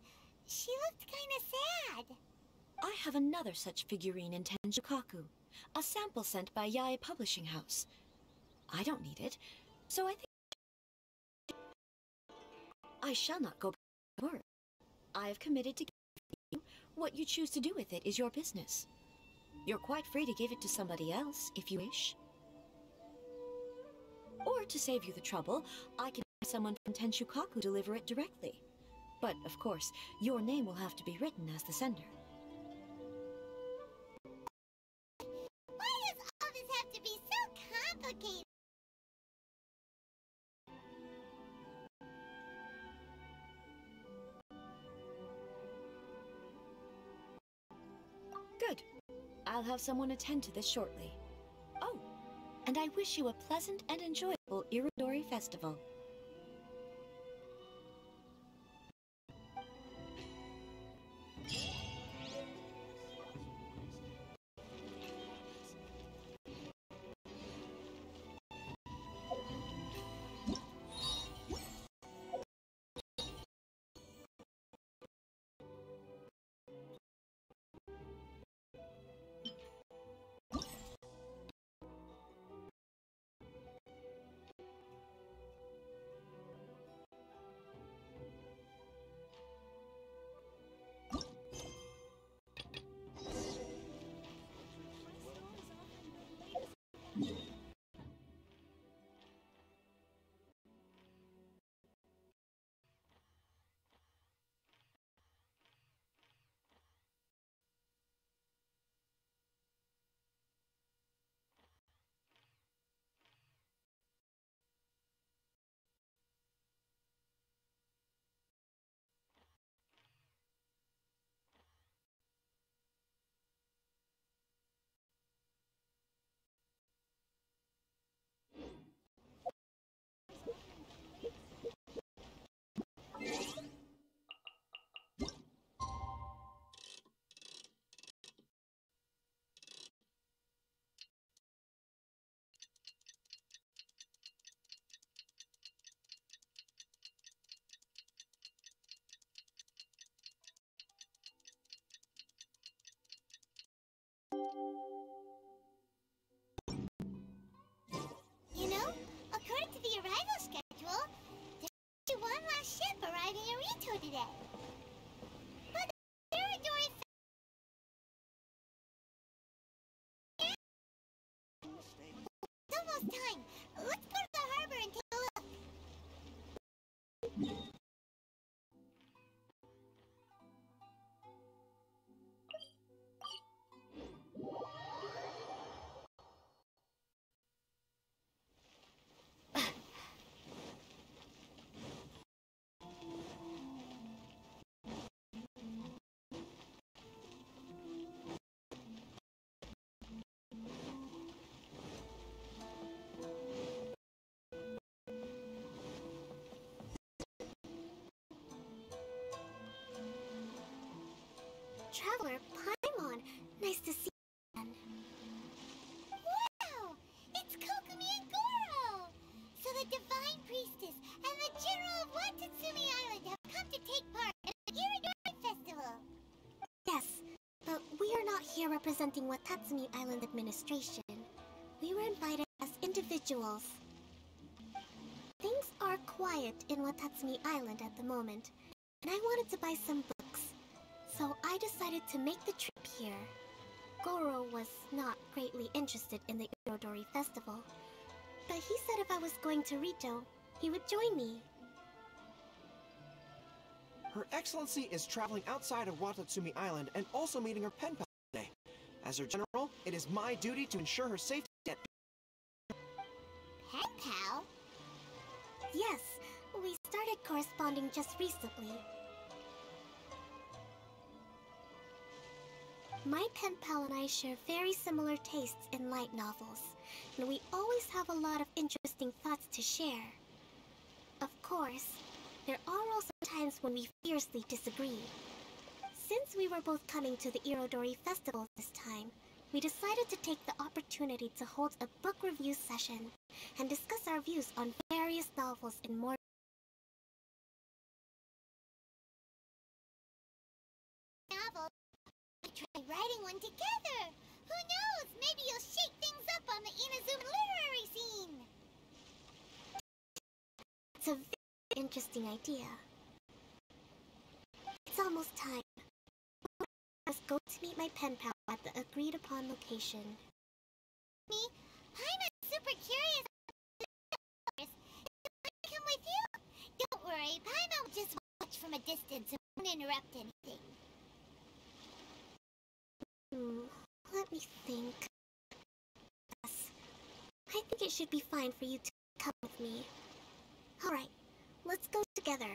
she looked kinda sad. I have another such figurine in Tenjukaku, a sample sent by Yae Publishing House. I don't need it, so I think I shall not go back to work. I have committed to give you. What you choose to do with it is your business. You're quite free to give it to somebody else, if you wish. Or to save you the trouble, I can have someone from Tenjukaku deliver it directly. But, of course, your name will have to be written as the sender. Why does all this have to be so complicated? Good. I'll have someone attend to this shortly. Oh, and I wish you a pleasant and enjoyable Irodori Festival. You know, according to the arrival schedule, there's one last ship arriving in Rito today. But the Irodori it's almost time. Let's go to the harbor and take a look. traveler, Paimon. Nice to see you again. Wow! It's Kokomi and Goro! So the Divine Priestess and the General of Watatsumi Island have come to take part in the Iridori Festival! Yes, but we are not here representing Watatsumi Island administration. We were invited as individuals. Things are quiet in Watatsumi Island at the moment, and I wanted to buy some books, so I decided to make the trip here. Goro was not greatly interested in the Irodori Festival, but he said if I was going to Rito, he would join me. Her Excellency is traveling outside of Watatsumi Island and also meeting her pen pal today. As her general, it is my duty to ensure her safety at... Pen pal? Yes, we started corresponding just recently. My pen pal and I share very similar tastes in light novels, and we always have a lot of interesting thoughts to share. Of course, there are also times when we fiercely disagree. Since we were both coming to the Irodori Festival this time, we decided to take the opportunity to hold a book review session and discuss our views on various novels in more novel. We try writing one together. Who knows? Maybe you'll shake things up on the Inazuma literary scene. It's a very interesting idea. It's almost time. Let's go to meet my pen pal at the agreed upon location. Me? I'm super curious. Can I come with you? Don't worry, Paimon will just watch from a distance and won't interrupt anything. Let me think. Yes, I think it should be fine for you to come with me. Alright, let's go together.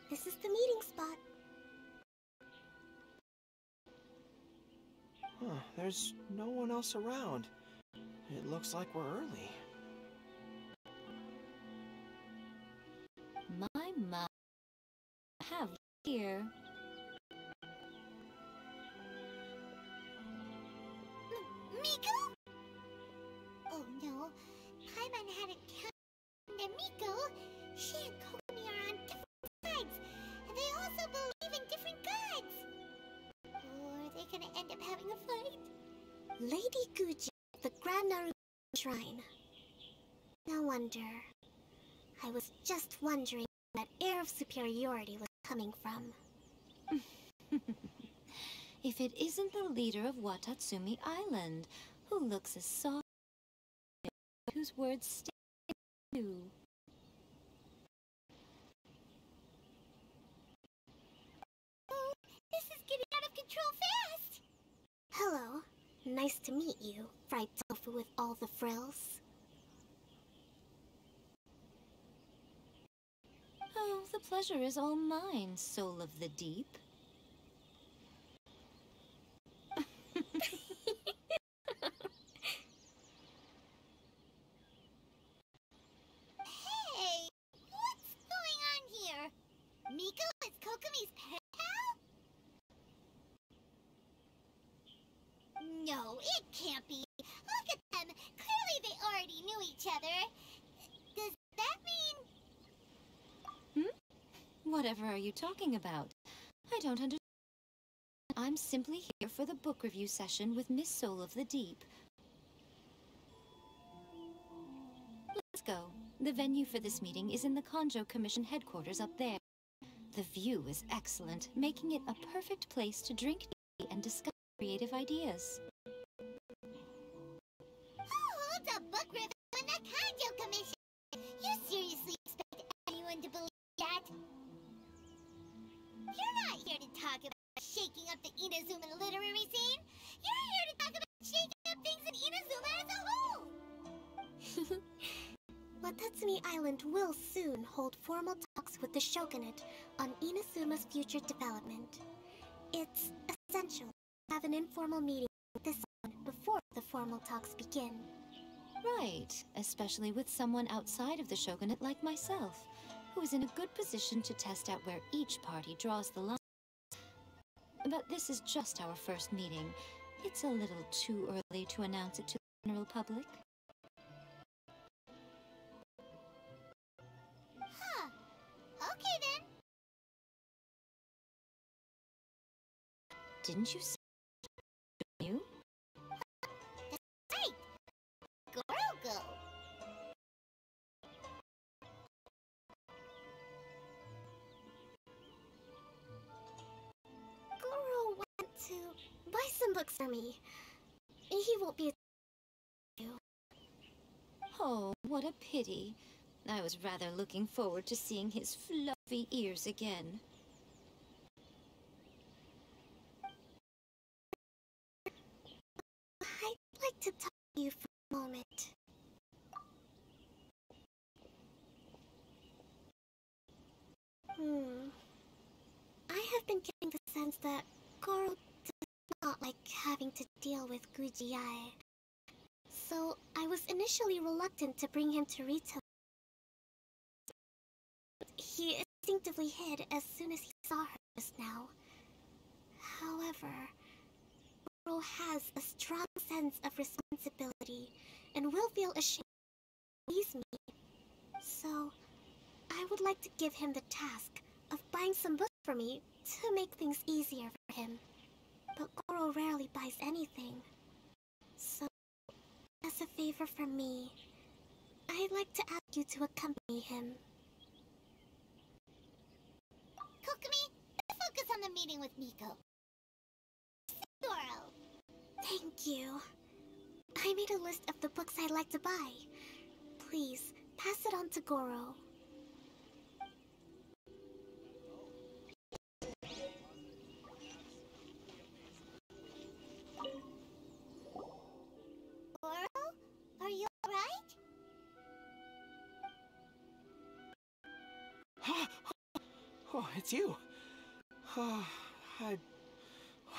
This is the meeting spot. Huh, there's no one else around. It looks like we're early. My mom have here. Miko? Oh no, Paimon hadn't counted on Miko. She and Kokomi are on different sides, and they also believe in different gods. Or are they gonna end up having a fight? Lady Guji at the Grand Naru Shrine. No wonder. I was just wondering where that air of superiority was coming from. If it isn't the leader of Watatsumi Island, who looks as soft, whose words stay too. Oh, this is getting out of control fast! Hello. Nice to meet you, fried tofu with all the frills. Oh, the pleasure is all mine, soul of the deep. Hey, what's going on here? Miko is Kokomi's pen pal? No, it can't be. Look at them. Clearly they already knew each other. Does that mean... Whatever are you talking about? I don't understand. I'm simply here for the book review session with Miss Soul of the Deep. Let's go. The venue for this meeting is in the Kanjo Commission headquarters up there. The view is excellent, making it a perfect place to drink tea and discuss creative ideas. Who holds a book review in the Kanjo Commission? You seriously expect anyone to believe that? talk about shaking up the Inazuma literary scene. You're here to talk about shaking up things in Inazuma as a whole. Watatsumi Island will soon hold formal talks with the Shogunate on Inazuma's future development. It's essential to have an informal meeting with this island before the formal talks begin. Right, especially with someone outside of the Shogunate like myself, who is in a good position to test out where each party draws the line. But this is just our first meeting. It's a little too early to announce it to the general public. Huh. Okay then. Didn't you say you? That's right. Goro go. Goro went to buy some books for me. He won't be you. Oh, what a pity. I was rather looking forward to seeing his fluffy ears again. I'd like to talk to you for a moment. I have been getting the sense that Goro does not like having to deal with Gujiai. So I was initially reluctant to bring him to Rito. He instinctively hid as soon as he saw her just now. However, Goro has a strong sense of responsibility and will feel ashamed to please me. So, I would like to give him the task of buying some books for me to make things easier for him. But Goro rarely buys anything. So, as a favor from me, I'd like to ask you to accompany him. Kokomi, let's focus on the meeting with Miko. Goro. Thank you. I made a list of the books I'd like to buy. Please, pass it on to Goro. Goro? Are you alright? Oh, it's you. I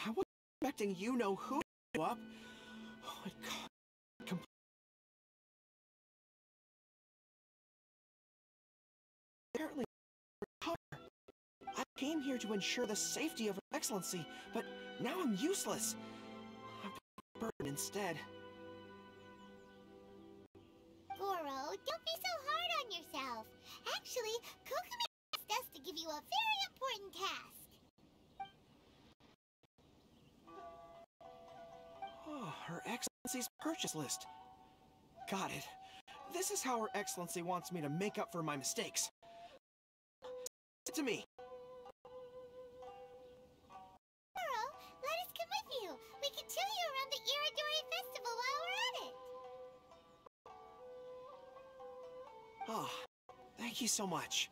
wasn't expecting you-know-who to show up. Oh my god. Apparently, I came here to ensure the safety of Her Excellency, but now I'm useless. I'm burned instead. Goro, don't be so hard on yourself. Actually, Kokomi asked us to give you a very important task. Oh, Her Excellency's purchase list. Got it. This is how Her Excellency wants me to make up for my mistakes. Send it to me. Goro, let us come with you. We can show you around the Iridori Festival while we're at it. Oh, thank you so much.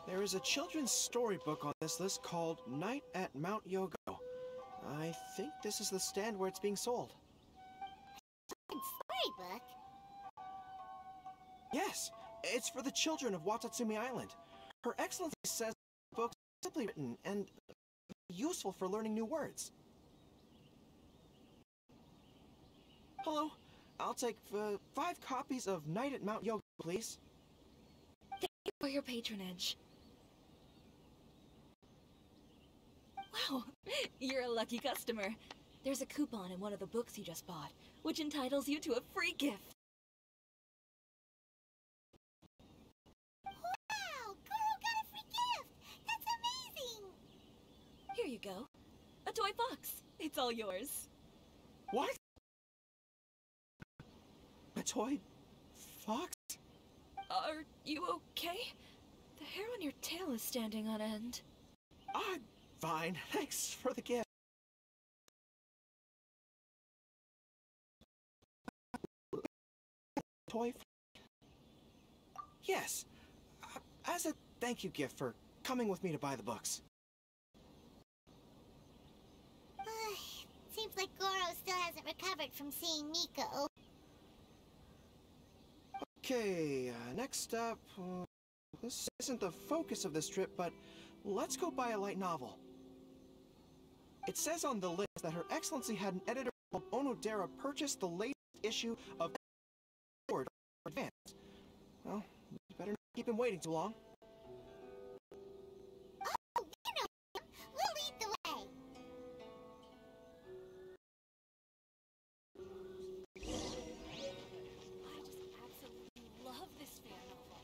There is a children's storybook on this list called Night at Mount Yogo. I think this is the stand where it's being sold. Storybook? Yes, it's for the children of Watatsumi Island. Her Excellency says the book is simply written and useful for learning new words. Hello, I'll take 5 copies of Night at Mount Yogo, please. Thank you for your patronage. Wow, you're a lucky customer. There's a coupon in one of the books you just bought, which entitles you to a free gift. Wow, Goro got a free gift! That's amazing! Here you go. A toy fox. It's all yours. What? A toy fox? Are you okay? The hair on your tail is standing on end. fine. Thanks for the gift. Toy? Yes. As a thank you gift for coming with me to buy the books. Seems like Goro still hasn't recovered from seeing Miko. Okay, next up... this isn't the focus of this trip, but let's go buy a light novel. It says on the list that Her Excellency had an editor called Onodera purchase the latest issue of Sword Advance. Well, we better not keep him waiting too long. Oh, you know him. We'll lead the way. I just absolutely love this fan novel.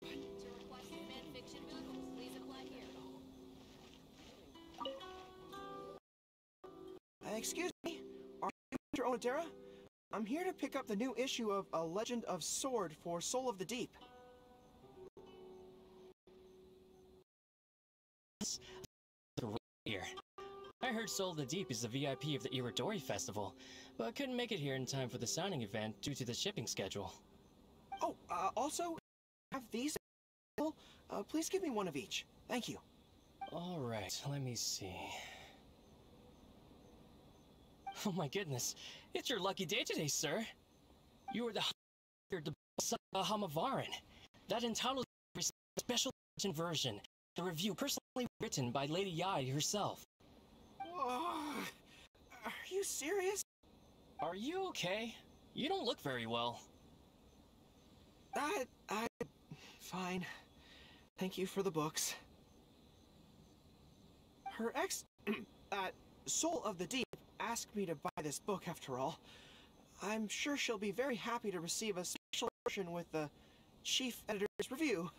To request fan fiction noodles, please apply here. Excuse me, are you Mr. Onodera? I'm here to pick up the new issue of A Legend of Sword for Soul of the Deep. Here. I heard Soul of the Deep is the VIP of the Iridori Festival, but couldn't make it here in time for the signing event due to the shipping schedule. Oh, also, have these available? Please give me one of each. Thank you. Alright, let me see. Oh my goodness, it's your lucky day today, sir. You are the Hamavaran. That entitles you to a special edition version, the review personally written by Lady Yae herself. Are you serious? Are you okay? You don't look very well. Fine. Thank you for the books. Her Soul of the Deep asked me to buy this book after all. I'm sure she'll be very happy to receive a special version with the chief editor's review.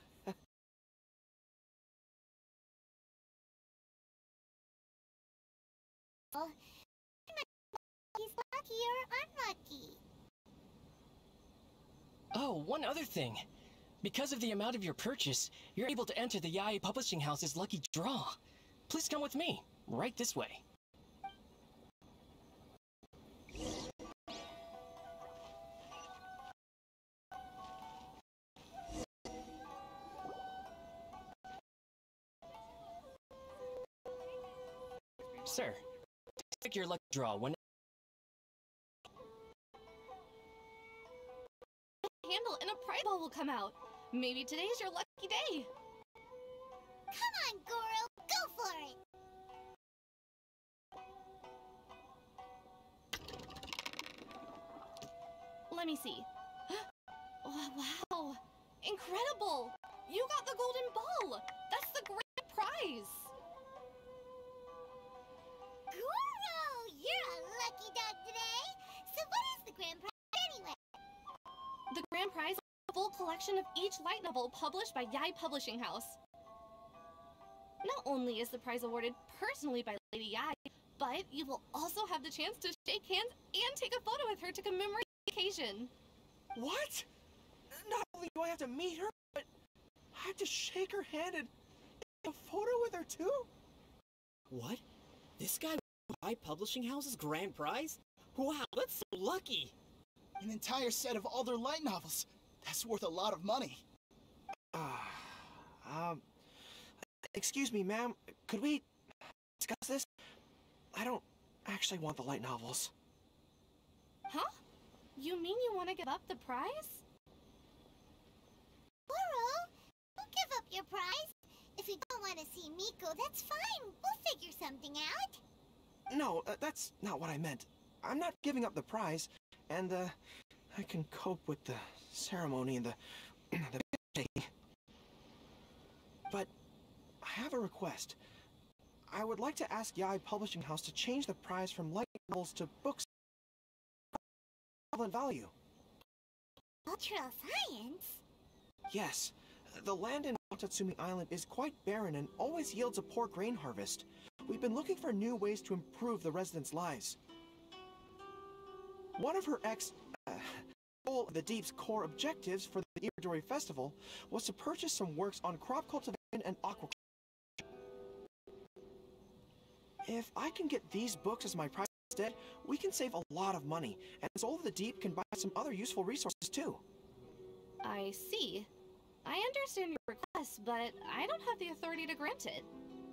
He's lucky or unlucky. Oh, one other thing. Because of the amount of your purchase, you're able to enter the Yae Publishing House's lucky draw. Please come with me. Right this way. Sir, take your lucky draw when... Handle and a prize ball will come out. Maybe today's your lucky day. Come on, Goro. Go for it. Let me see. Oh, wow. Incredible. You got the golden ball. That's the grand prize. Goro, you're a lucky dog today. So what is the grand prize anyway? The grand prize is a full collection of each light novel published by Yae Publishing House. Not only is the prize awarded personally by Lady Yae, but you will also have the chance to shake hands and take a photo with her to commemorate the occasion. What? Not only do I have to meet her, but I have to shake her hand and take a photo with her too? What? This guy buy Publishing House's grand prize? Wow, that's so lucky! An entire set of all their light novels. That's worth a lot of money. Excuse me, ma'am. Could we discuss this? I don't actually want the light novels. Huh? You mean you want to give up the prize? Goro, don't give up your prize. If you don't want to see Miko, that's fine. We'll figure something out. No, that's not what I meant. I'm not giving up the prize, and, I can cope with the ceremony and the taking. But I have a request. I would like to ask Yae Publishing House to change the prize from light novels to books of equivalent value. Cultural science? Yes. The land in Watatsumi Island is quite barren and always yields a poor grain harvest. We've been looking for new ways to improve the residents' lives. One of her Soul of the Deep's core objectives for the Iridori Festival was to purchase some works on crop cultivation and aquaculture. If I can get these books as my prize instead, we can save a lot of money, and Soul of the Deep can buy some other useful resources too. I see. I understand your request, but I don't have the authority to grant it.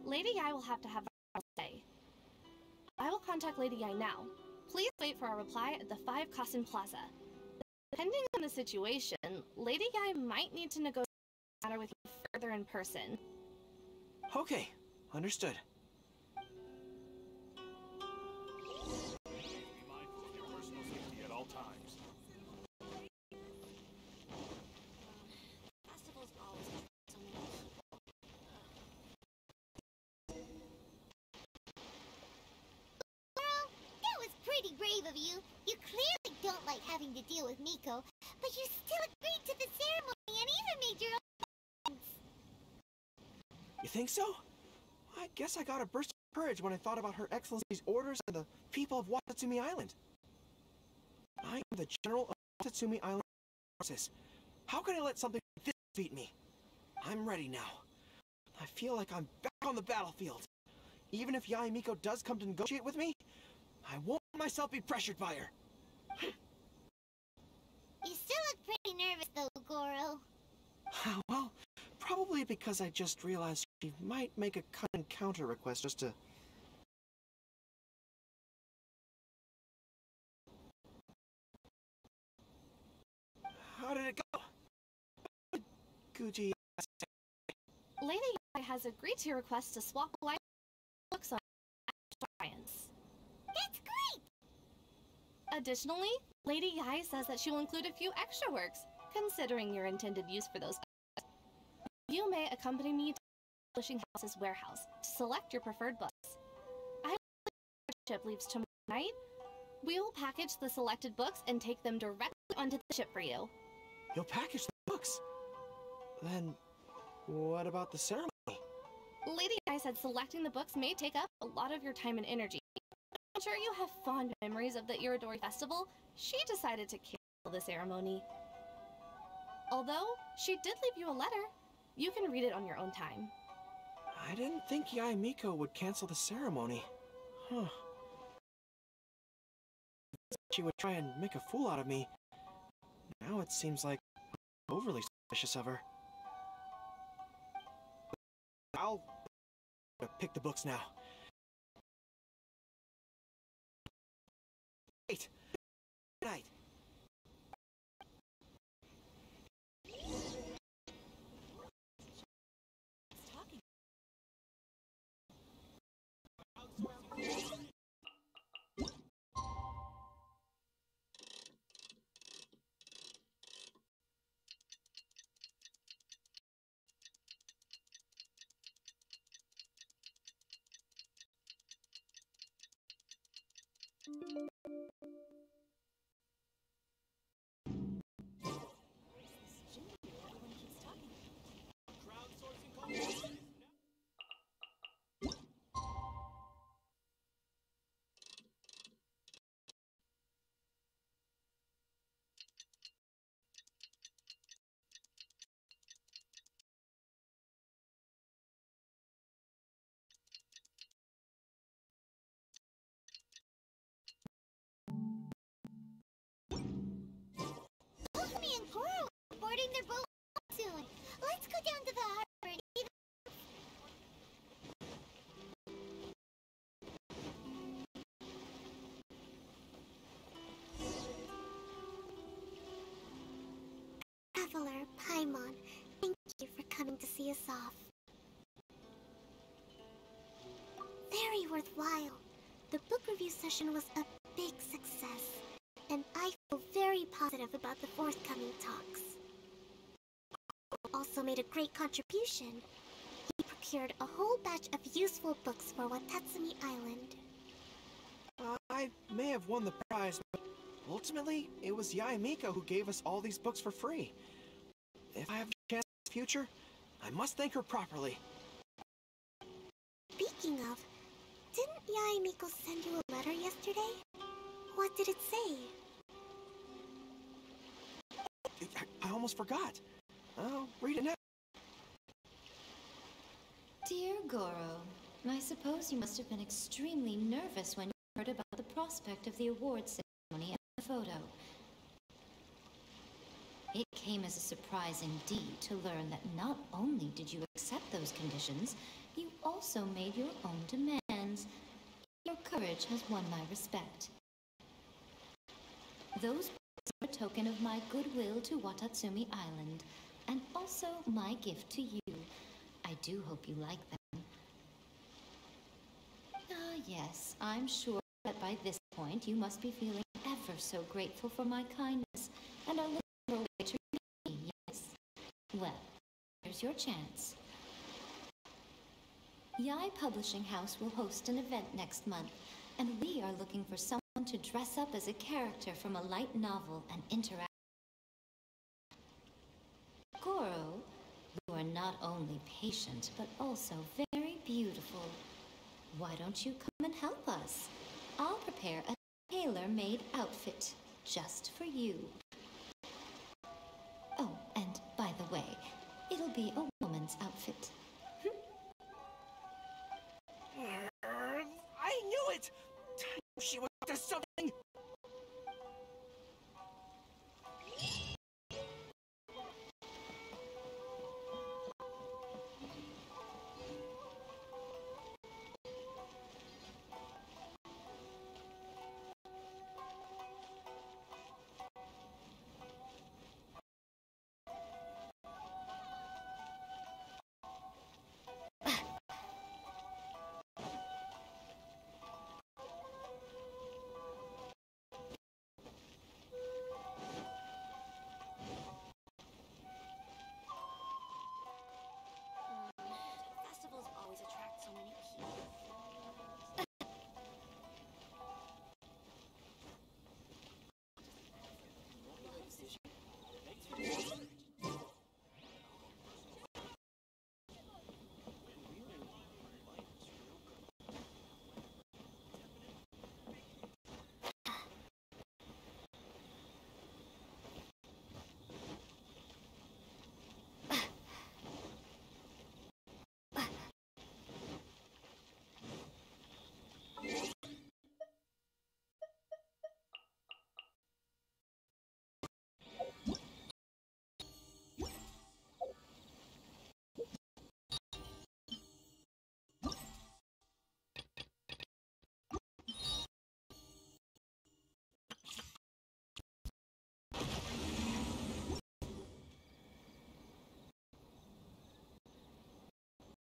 Lady Yi will have to have a say. I will contact Lady Yi now. Please wait for a reply at the 5 Kasen Plaza. Depending on the situation, Lady Yi might need to negotiate the matter with you further in person. Okay, understood. Be mindful of your personal safety at all times. Festivals always have so many people. Girl, that was pretty brave of you. You clearly don't like having to deal with Miko, but you still agreed to the ceremony and even made your own plans. You think so? I guess I got a burst of courage when I thought about Her Excellency's orders and the people of Watatsumi Island. I am the General of Watatsumi Island Forces. How can I let something like this beat me? I'm ready now. I feel like I'm back on the battlefield. Even if Yae Miko does come to negotiate with me, I won't let myself be pressured by her. You still look pretty nervous though, Goro. Well, probably because I just realized she might make a cut and counter request just to... How did it go? Guji... Lady Yi has agreed to your request to swap the life books on science. That's great! Additionally, Lady Yi says that she will include a few extra works, considering your intended use for those. You may accompany me to the publishing house's warehouse to select your preferred books. I hope the ship leaves tomorrow night. We will package the selected books and take them directly onto the ship for you. You'll package the books? Then, what about the ceremony? Lady Yi said selecting the books may take up a lot of your time and energy. I'm sure you have fond memories of the Irodori Festival. She decided to cancel the ceremony. Although, she did leave you a letter. You can read it on your own time. I didn't think Yae Miko would cancel the ceremony. Huh. She would try and make a fool out of me. Now it seems like I'm overly suspicious of her. I'll pick the books now. Wait. Good night. Okami and Goro are boarding their boat soon. Let's go down to the harbor and eat. Traveler Paimon, thank you for coming to see us off. Very worthwhile. The book review session was a big success, and I feel very positive about the forthcoming talks. Also made a great contribution. He procured a whole batch of useful books for Watatsumi Island. I may have won the prize, but ultimately, it was Yae Miko who gave us all these books for free. If I have a chance in the future, I must thank her properly. Speaking of, didn't Yae Miko send you a letter yesterday? What did it say? I almost forgot. I'll read it now. Dear Goro, I suppose you must have been extremely nervous when you heard about the prospect of the awards ceremony and the photo. It came as a surprise indeed to learn that not only did you accept those conditions, you also made your own demands. Your courage has won my respect. Those are a token of my goodwill to Watatsumi Island, and also my gift to you. I do hope you like them. Ah, yes, I'm sure that by this point you must be feeling ever so grateful for my kindness, and are looking for a way to repay me, yes? Well, here's your chance. Yae Publishing House will host an event next month, and we are looking for someone to dress up as a character from a light novel and interact. Goro, you are not only patient, but also very beautiful. Why don't you come and help us? I'll prepare a tailor-made outfit just for you. Oh, and by the way, it'll be a woman's outfit. I knew it! She was up to something!